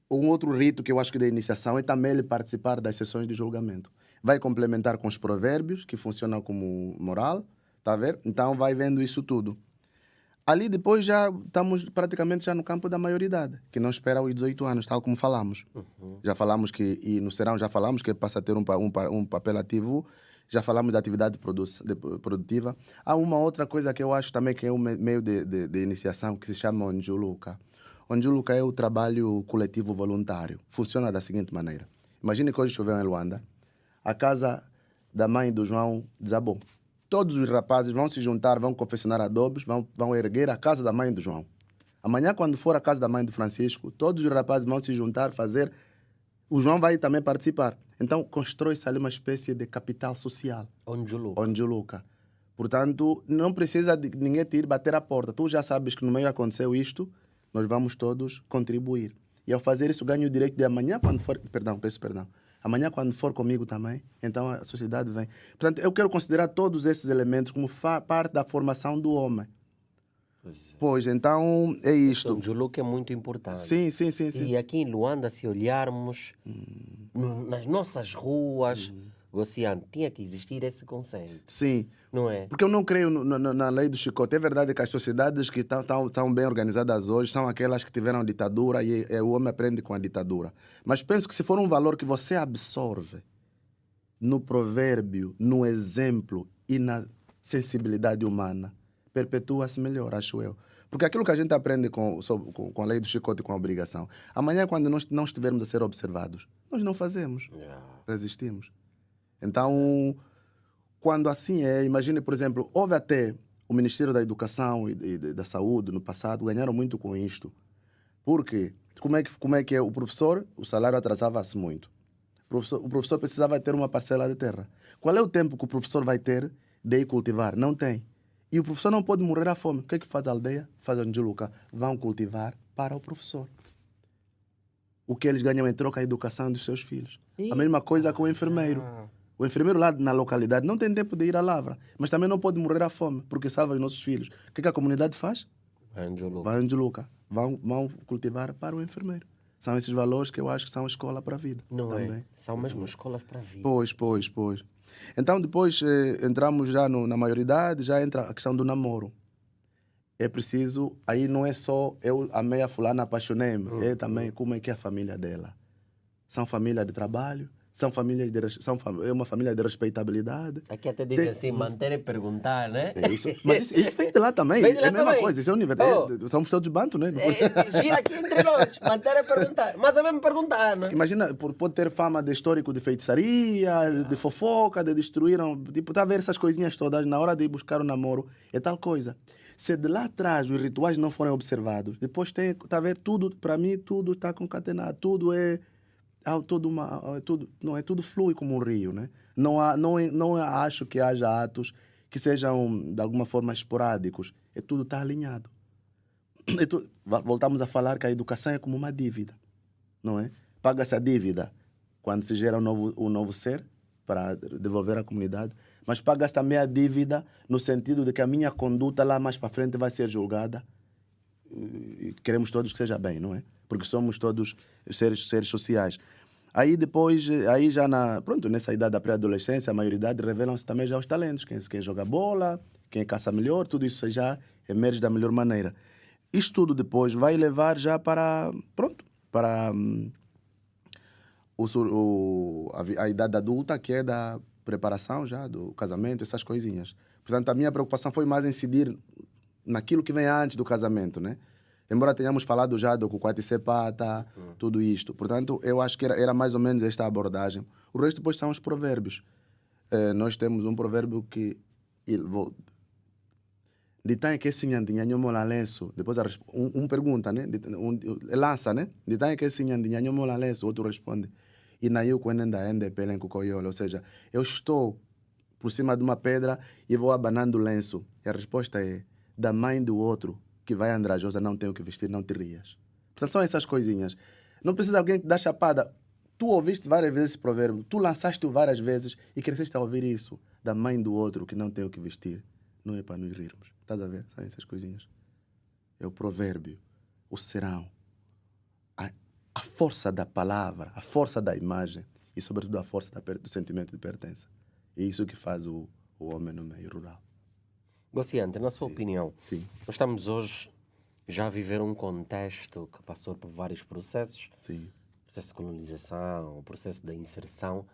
um outro rito que eu acho que da iniciação é também ele participar das sessões de julgamento. Vai complementar com os provérbios, que funcionam como moral, tá a ver? Então, vai vendo isso tudo. Ali depois já estamos praticamente já no campo da maioridade, que não espera os 18 anos, tal como falamos. Já falamos que, e no serão já falamos que passa a ter um papel ativo, já falamos da atividade produtiva. Há uma outra coisa que eu acho também que é um meio de iniciação, que se chama Onjuluka. Onjuluka é o trabalho coletivo voluntário. Funciona da seguinte maneira. Imagine que hoje choveu em Luanda, a casa da mãe do João desabou. Todos os rapazes vão se juntar, vão confeccionar adobos, vão erguer a casa da mãe do João. Amanhã, quando for a casa da mãe do Francisco, todos os rapazes vão se juntar, fazer... O João vai também participar. Então, constrói-se ali uma espécie de capital social. Onjuluka. Portanto, não precisa de ninguém te ir bater a porta. Tu já sabes que no meio aconteceu isto, nós vamos todos contribuir. E ao fazer isso, ganho o direito de amanhã, quando for... Peço perdão. Amanhã, quando for comigo também, então a sociedade vem. Portanto, eu quero considerar todos esses elementos como parte da formação do homem. Pois, então, é isto. O Onjuluka é muito importante. Sim. E aqui em Luanda, se olharmos nas nossas ruas, Gociante, tinha que existir esse conceito. Sim. Não é? Porque eu não creio na lei do chicote. É verdade que as sociedades que estão bem organizadas hoje são aquelas que tiveram ditadura e o homem aprende com a ditadura. Mas penso que se for um valor que você absorve no provérbio, no exemplo e na sensibilidade humana, perpetua-se melhor, acho eu. Porque aquilo que a gente aprende com a lei do chicote e com a obrigação, amanhã, quando nós não estivermos a ser observados, nós não fazemos. Resistimos. Então, quando assim é, imagine, por exemplo, houve até o Ministério da Educação e da Saúde no passado, ganharam muito com isto. Por quê? Como é que é? O professor, o salário atrasava-se muito. O professor precisava ter uma parcela de terra. Qual é o tempo que o professor vai ter de ir cultivar? Não tem. E o professor não pode morrer à fome. O que é que faz a aldeia? Faz a Njiluka. Vão cultivar para o professor. O que eles ganham em troca é a educação dos seus filhos. A mesma coisa com o enfermeiro. O enfermeiro lá na localidade não tem tempo de ir à lavra, mas também não pode morrer à fome, porque salva os nossos filhos. O que é que a comunidade faz? Vai a Njiluka. Vão cultivar para o enfermeiro. São esses valores que eu acho que são a escola para a vida. Não também. é? São mesmo escolas para a vida. Pois. Então depois entramos já na maioridade, já entra a questão do namoro. É preciso, aí não é só eu amei a fulana, apaixonei-me, é também como é que é a família dela. São família de trabalho, é uma família de respeitabilidade. Aqui até dizem assim, manter e perguntar, né? É isso. Mas isso vem de lá também, Vem de lá é a mesma também. coisa, isso é somos todos banto, né? Gira aqui entre nós, manter e perguntar. Mas é mesmo perguntar, né? Imagina, pode ter fama de histórico de feitiçaria, de fofoca, de destruíram, tipo, tá a ver essas coisinhas todas, na hora de ir buscar o namoro, é tal coisa. Se de lá atrás os rituais não forem observados, depois tem, tá a ver, tudo, para mim, tudo está concatenado, tudo é tudo flui como um rio, né? Não acho que haja atos que sejam de alguma forma esporádicos. Tudo está alinhado. Voltamos a falar que a educação é como uma dívida, não é? Paga-se a dívida quando se gera um novo ser para devolver à comunidade, mas paga-se também a dívida no sentido de que a minha conduta lá mais para frente vai ser julgada. E queremos todos que seja bem, não é? Porque somos todos seres sociais. Aí depois, nessa idade da pré-adolescência, a maioridade revelam-se também já os talentos. Quem joga bola, quem caça melhor, tudo isso já emerge da melhor maneira. Isto tudo depois vai levar já para a idade adulta, que é da preparação já, do casamento, essas coisinhas. Portanto, a minha preocupação foi mais incidir naquilo que vem antes do casamento, né? Embora tenhamos falado já do Kukwati Sepata, tudo isto. Portanto, eu acho que era mais ou menos esta abordagem. O resto depois são os provérbios. Nós temos um provérbio que... Ditang que sinha dinha mola lenço. Depois pergunta, né? Lança, né? Ditang que sinha dinha mola lenço. O outro responde. E na eu quando ende pelen kukoyola. Ou seja, eu estou por cima de uma pedra e vou abanando o lenço. E a resposta é: da mãe do outro que vai andrajosa, não tem o que vestir, não te rias. Portanto, são essas coisinhas. Não precisa alguém te dar chapada. Tu ouviste várias vezes esse provérbio, tu lançaste-o várias vezes e cresceste a ouvir isso. Da mãe do outro que não tem o que vestir. Não é para nos rirmos. Estás a ver? São essas coisinhas. É o provérbio, o serão, a força da palavra, a força da imagem e, sobretudo, a força do sentimento de pertença. É isso que faz o homem no meio rural. Gociante, na sua opinião, sim. Nós estamos hoje já a viver um contexto que passou por vários processos. Sim. Processo de colonização, o processo da inserção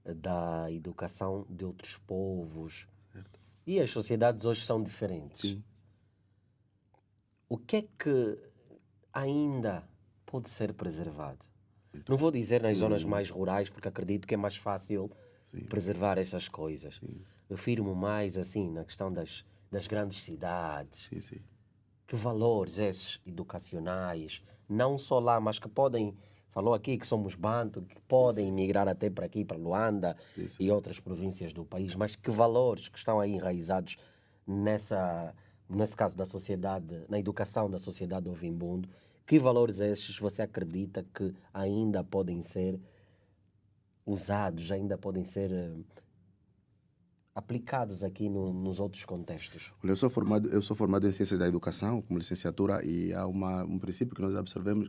da educação de outros povos. Certo. E as sociedades hoje são diferentes. Sim. O que é que ainda pode ser preservado? Não vou dizer nas zonas mais rurais, porque acredito que é mais fácil preservar essas coisas. Sim. Eu firmo mais assim na questão das grandes cidades. Sim. Que valores esses educacionais, não só lá, mas que podem, falou aqui que somos banto, que podem migrar até para aqui, para Luanda e outras províncias do país, mas que valores que estão aí enraizados nesse caso da sociedade, na educação da sociedade Ovimbundo, que valores esses você acredita que ainda podem ser usados, ainda podem ser aplicados aqui nos outros contextos? Olha, eu sou formado em Ciências da Educação, como licenciatura, e há um princípio que nós observamos,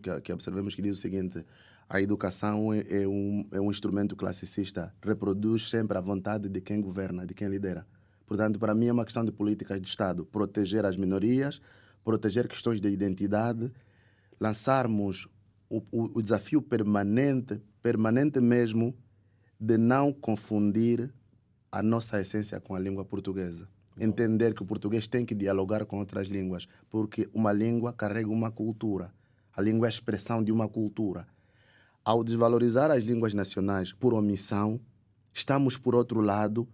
que diz o seguinte: a educação é um instrumento classicista, reproduz sempre a vontade de quem governa, de quem lidera. Portanto, para mim é uma questão de políticas de Estado, proteger as minorias, proteger questões de identidade, lançarmos o desafio permanente mesmo, de não confundir a nossa essência com a língua portuguesa. Entender que o português tem que dialogar com outras línguas, porque uma língua carrega uma cultura. A língua é a expressão de uma cultura. Ao desvalorizar as línguas nacionais por omissão, estamos, por outro lado,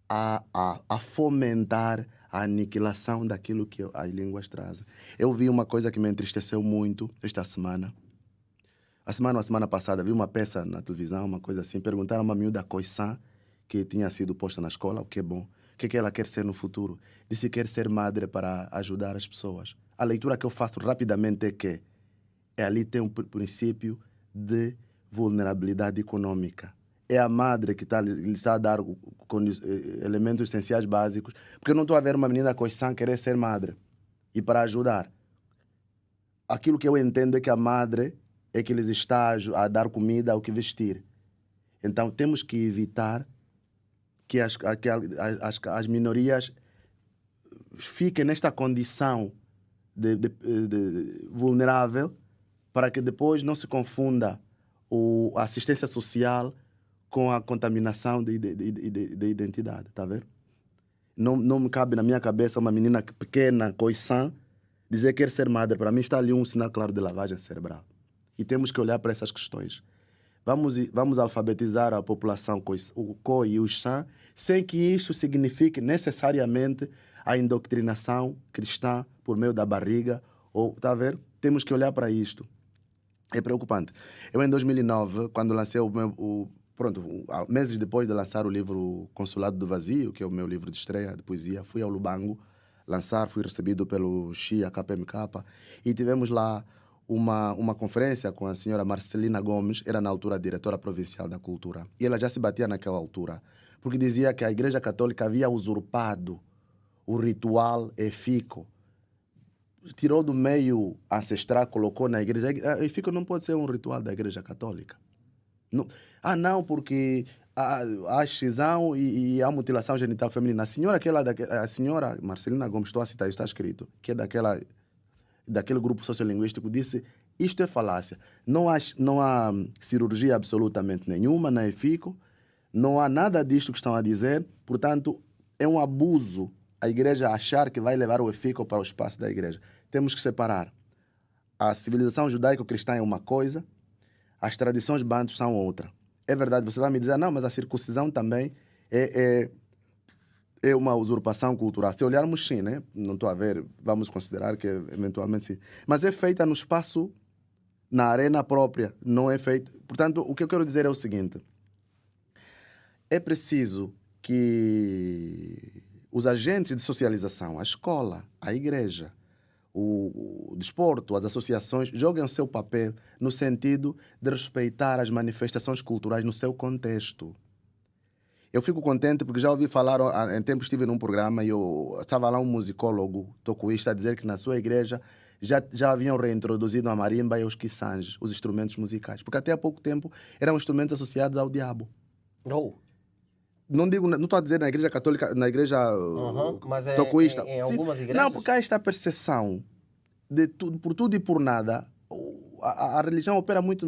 a fomentar a aniquilação daquilo que as línguas trazem. Eu vi uma coisa que me entristeceu muito esta semana. A semana passada, vi uma peça na televisão, uma coisa assim, perguntaram a uma miúda Khoisan, que tinha sido posta na escola, o que é bom, que é que ela quer ser no futuro. Disse que quer ser madre para ajudar as pessoas. A leitura que eu faço rapidamente é que ali tem um princípio de vulnerabilidade econômica. É a madre que lhe está a dar elementos essenciais básicos, porque eu não estou a ver uma menina coiçã querer ser madre e para ajudar. Aquilo que eu entendo é que a madre é que lhes está a dar comida, o que vestir. Então temos que evitar que as minorias fiquem nesta condição de vulnerável, para que depois não se confunda a assistência social com a contaminação de identidade, tá vendo? Não me cabe na minha cabeça uma menina pequena, coiçã, dizer que quer ser madre. Para mim está ali um sinal claro de lavagem cerebral. E temos que olhar para essas questões. Vamos alfabetizar a população com o COI e o XAN, sem que isso signifique necessariamente a indoctrinação cristã por meio da barriga. Tá a ver? Temos que olhar para isto. É preocupante. Eu, em 2009, quando lancei meses depois de lançar o livro Consulado do Vazio, que é o meu livro de estreia de poesia, fui ao Lubango lançar, fui recebido pelo XIA, KPMK, e tivemos lá uma conferência com a senhora Marcelina Gomes, era na altura a diretora provincial da cultura, e ela já se batia naquela altura, porque dizia que a Igreja Católica havia usurpado o ritual efíco, tirou do meio ancestral, colocou na igreja. Efíco não pode ser um ritual da Igreja Católica. Não, porque há excisão e há mutilação genital feminina. A senhora Marcelina Gomes, estou a citar, está escrito, que é daquele grupo sociolinguístico, disse: isto é falácia. Não há cirurgia absolutamente nenhuma na EFICO, não há nada disto que estão a dizer, portanto, é um abuso a igreja achar que vai levar o EFICO para o espaço da igreja. Temos que separar. A civilização judaico-cristã é uma coisa, as tradições bantus são outra. É verdade, você vai me dizer, não, mas a circuncisão também é uma usurpação cultural. Se olharmos, sim, né? Não estou a ver, vamos considerar que eventualmente sim. Mas é feita no espaço, na arena própria, não é feita. Portanto, o que eu quero dizer é o seguinte: é preciso que os agentes de socialização, a escola, a igreja, o desporto, as associações, joguem o seu papel no sentido de respeitar as manifestações culturais no seu contexto. Eu fico contente porque já ouvi falar, em tempos estive num programa e estava lá um musicólogo tocoísta a dizer que na sua igreja já haviam reintroduzido a marimba e os quiçanges, os instrumentos musicais, porque até há pouco tempo eram instrumentos associados ao diabo. Não estou a dizer na igreja católica, na igreja mas tocoísta. Em algumas igrejas? Não, porque há esta percepção de por tudo e por nada. A religião opera muito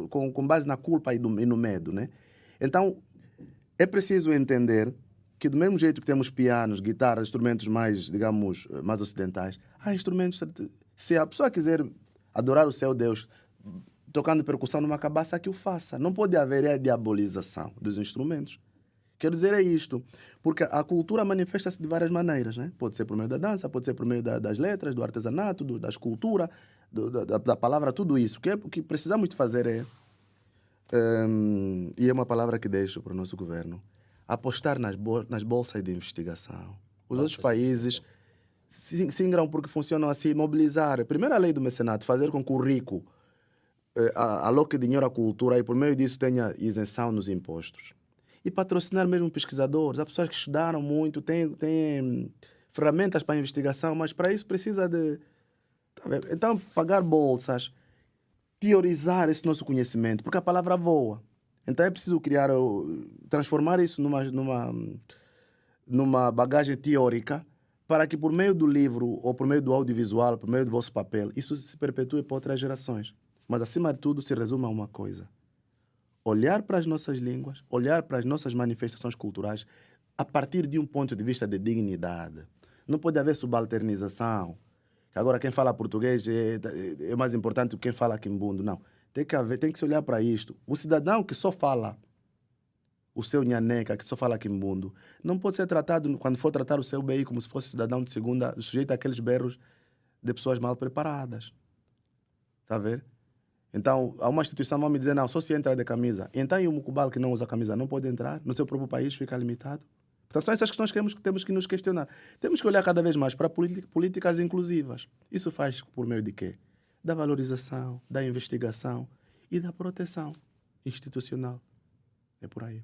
com base na culpa e no medo, né? Então, é preciso entender que do mesmo jeito que temos pianos, guitarras, instrumentos mais, digamos, mais ocidentais, há instrumentos... Se a pessoa quiser adorar o seu Deus tocando percussão numa cabaça, que o faça. Não pode haver a diabolização dos instrumentos. Quero dizer é isto, porque a cultura manifesta-se de várias maneiras, né? Pode ser por meio da dança, pode ser por meio das letras, do artesanato, da escultura, da palavra, tudo isso. O que precisamos de fazer e é uma palavra que deixo para o nosso governo, apostar nas bolsas de investigação. Os outros países se ingram porque funcionam assim, mobilizar. Primeiro a lei do mecenato, fazer com que o rico aloque dinheiro à cultura e por meio disso tenha isenção nos impostos. E patrocinar mesmo pesquisadores, há pessoas que estudaram muito, têm ferramentas para a investigação, mas para isso precisa de... Então, pagar bolsas, teorizar esse nosso conhecimento, porque a palavra voa. Então é preciso transformar isso numa bagagem teórica, para que por meio do livro, ou por meio do audiovisual, por meio do vosso papel, isso se perpetue para outras gerações. Mas, acima de tudo, se resume a uma coisa: olhar para as nossas línguas, olhar para as nossas manifestações culturais a partir de um ponto de vista de dignidade. Não pode haver subalternização. Agora quem fala português é mais importante do que quem fala quimbundo. Não. Tem que se olhar para isto. O cidadão que só fala o seu nhaneca, que só fala quimbundo, não pode ser tratado, quando for tratar o seu BI, como se fosse cidadão de segunda, sujeito àqueles berros de pessoas mal preparadas. Está a ver? Então, há uma instituição vai me dizer, não, só se entra de camisa. Então, e o mucubal que não usa camisa não pode entrar? No seu próprio país fica limitado? Portanto, são essas questões que temos que nos questionar. Temos que olhar cada vez mais para políticas inclusivas. Isso faz por meio de quê? Da valorização, da investigação e da proteção institucional. É por aí.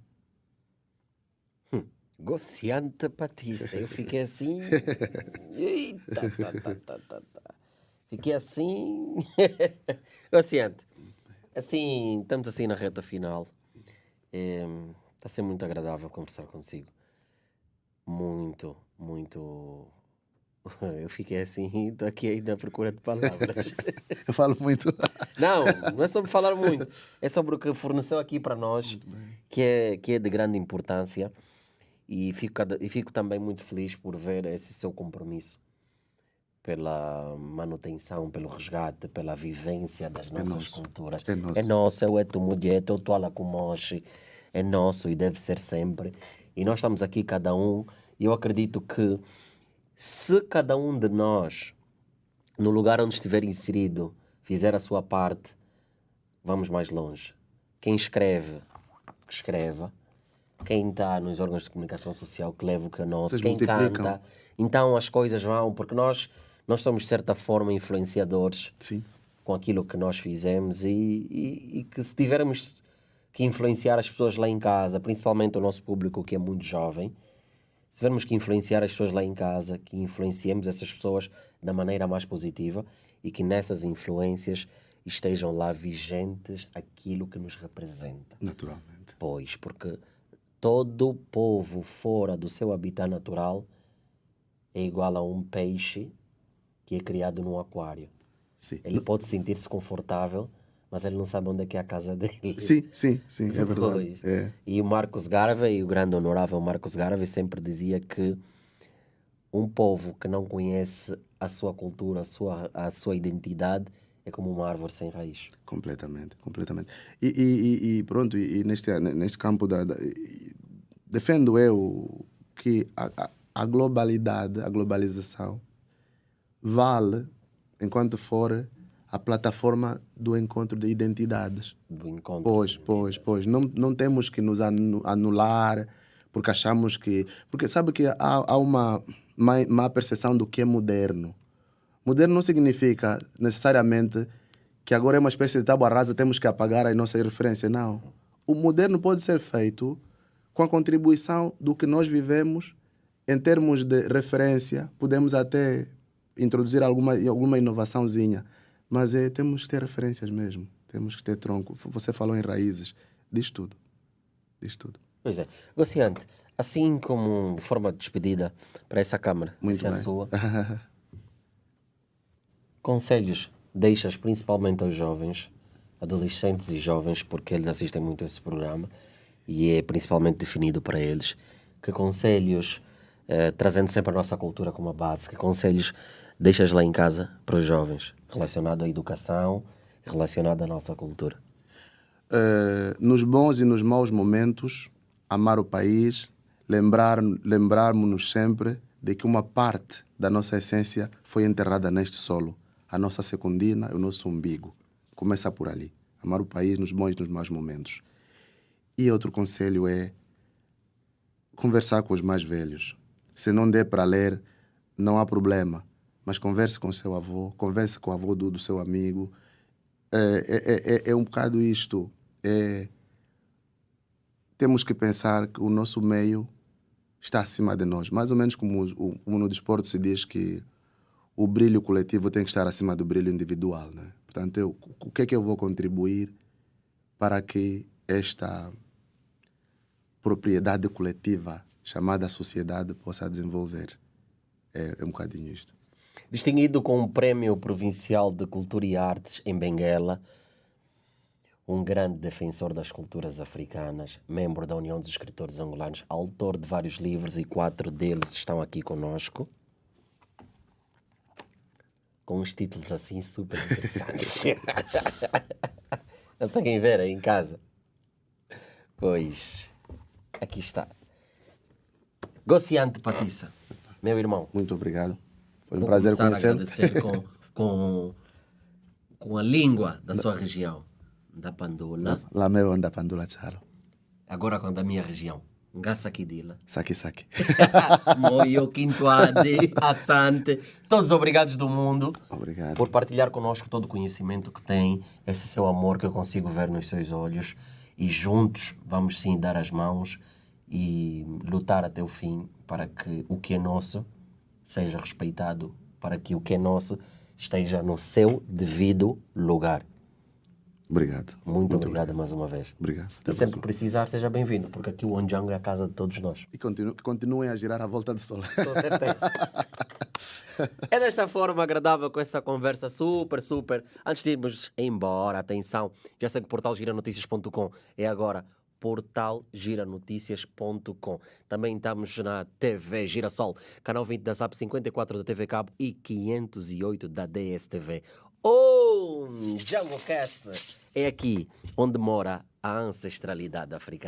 Gociante Patrícia. Eu fiquei assim... Eita, Fiquei assim... Gociante. Assim, estamos assim na reta final. Está a ser muito agradável conversar consigo. Muito. Eu fiquei assim, estou aqui ainda à procura de palavras. Eu falo muito. Não é sobre falar muito. É sobre o que forneceu aqui para nós, que é de grande importância. E fico também muito feliz por ver esse seu compromisso pela manutenção, pelo resgate, pela vivência das nossas culturas. É nosso, eu é tu mulher, eu tu ala kumoshi. É nosso e deve ser sempre. E nós estamos aqui, cada um, e eu acredito que se cada um de nós, no lugar onde estiver inserido, fizer a sua parte, vamos mais longe. Quem escreve, que escreva. Quem está nos órgãos de comunicação social, que leva o que é nosso. Vocês quem multiplicam. canta. Então as coisas vão, porque nós somos, de certa forma, influenciadores. Sim. Com aquilo que nós fizemos e que se tivermos que influenciar as pessoas lá em casa, principalmente o nosso público que é muito jovem, se tivermos que influenciar as pessoas lá em casa, que influenciemos essas pessoas da maneira mais positiva e que nessas influências estejam lá vigentes aquilo que nos representa. Naturalmente. Pois, porque todo povo fora do seu habitat natural é igual a um peixe que é criado num aquário. Sim. Ele pode sentir-se confortável, mas ele não sabe onde é que é a casa dele. Sim, é verdade. É. E o Marcos Garvey, o grande honorável Marcos Garvey, sempre dizia que um povo que não conhece a sua cultura, a sua identidade, é como uma árvore sem raiz. Completamente. E pronto, neste campo defendo eu que a globalidade, a globalização, vale enquanto for a plataforma do encontro de identidades. Do encontro. Pois. Não temos que nos anular porque achamos que... Porque sabe que há uma má percepção do que é moderno. Moderno não significa necessariamente que agora é uma espécie de tábua rasa, temos que apagar as nossas referências. Não. O moderno pode ser feito com a contribuição do que nós vivemos em termos de referência. Podemos até introduzir alguma inovaçãozinha, mas temos que ter referências mesmo. Temos que ter tronco. Você falou em raízes. Diz tudo. Pois é. Gociante, assim como forma de despedida para essa câmara, muito bem. A sua, conselhos deixas principalmente aos jovens, adolescentes e jovens, porque eles assistem muito a esse programa e é principalmente definido para eles. Que conselhos, trazendo sempre a nossa cultura como a base, que conselhos deixas lá em casa para os jovens, relacionado à educação, relacionado à nossa cultura? Nos bons e nos maus momentos, amar o país, lembrarmos-nos sempre de que uma parte da nossa essência foi enterrada neste solo. A nossa secundina, o nosso umbigo. Começa por ali. Amar o país nos bons e nos maus momentos. E outro conselho é conversar com os mais velhos. Se não der para ler, não há problema. Mas converse com o seu avô, converse com o avô do seu amigo. É um bocado isto. Temos que pensar que o nosso meio está acima de nós. Mais ou menos como no desporto se diz que o brilho coletivo tem que estar acima do brilho individual, né? Portanto, o que é que eu vou contribuir para que esta propriedade coletiva chamada sociedade possa desenvolver? É um bocadinho isto. Distinguido com o Prémio Provincial de Cultura e Artes em Benguela, um grande defensor das culturas africanas, membro da União dos Escritores Angolanos, autor de vários livros e 4 deles estão aqui conosco, com uns títulos assim super interessantes. Não conseguem ver aí em casa? Pois, aqui está. Gociante Patissa, meu irmão. Muito obrigado. Foi um Vou prazer começar a conhecer. agradecer com a língua da sua região, da Pandula. Lá meu anda Pandula Charo. Agora com a da minha região, Ngasa Kidila. Saque. Moio, Quintuade, Assante. Todos obrigados do mundo. Obrigado. Por partilhar connosco todo o conhecimento que tem, esse seu amor que eu consigo ver nos seus olhos. E juntos vamos sim dar as mãos e lutar até o fim para que o que é nosso seja respeitado, para que o que é nosso esteja no seu devido lugar. Obrigado. Muito obrigado mais uma vez. Obrigado. E sempre que precisar, seja bem-vindo, porque aqui o Ondjango é a casa de todos nós. E continuem a girar à volta do sol. Com certeza. É desta forma agradável, com essa conversa super. Antes de irmos embora, atenção, já sei que o portal giranoticias.com é agora portalgiranoticias.com. Também estamos na TV Girassol, canal 20 da SAP, 54 da TV Cabo e 508 da DSTV. Django Cast é aqui onde mora a ancestralidade africana.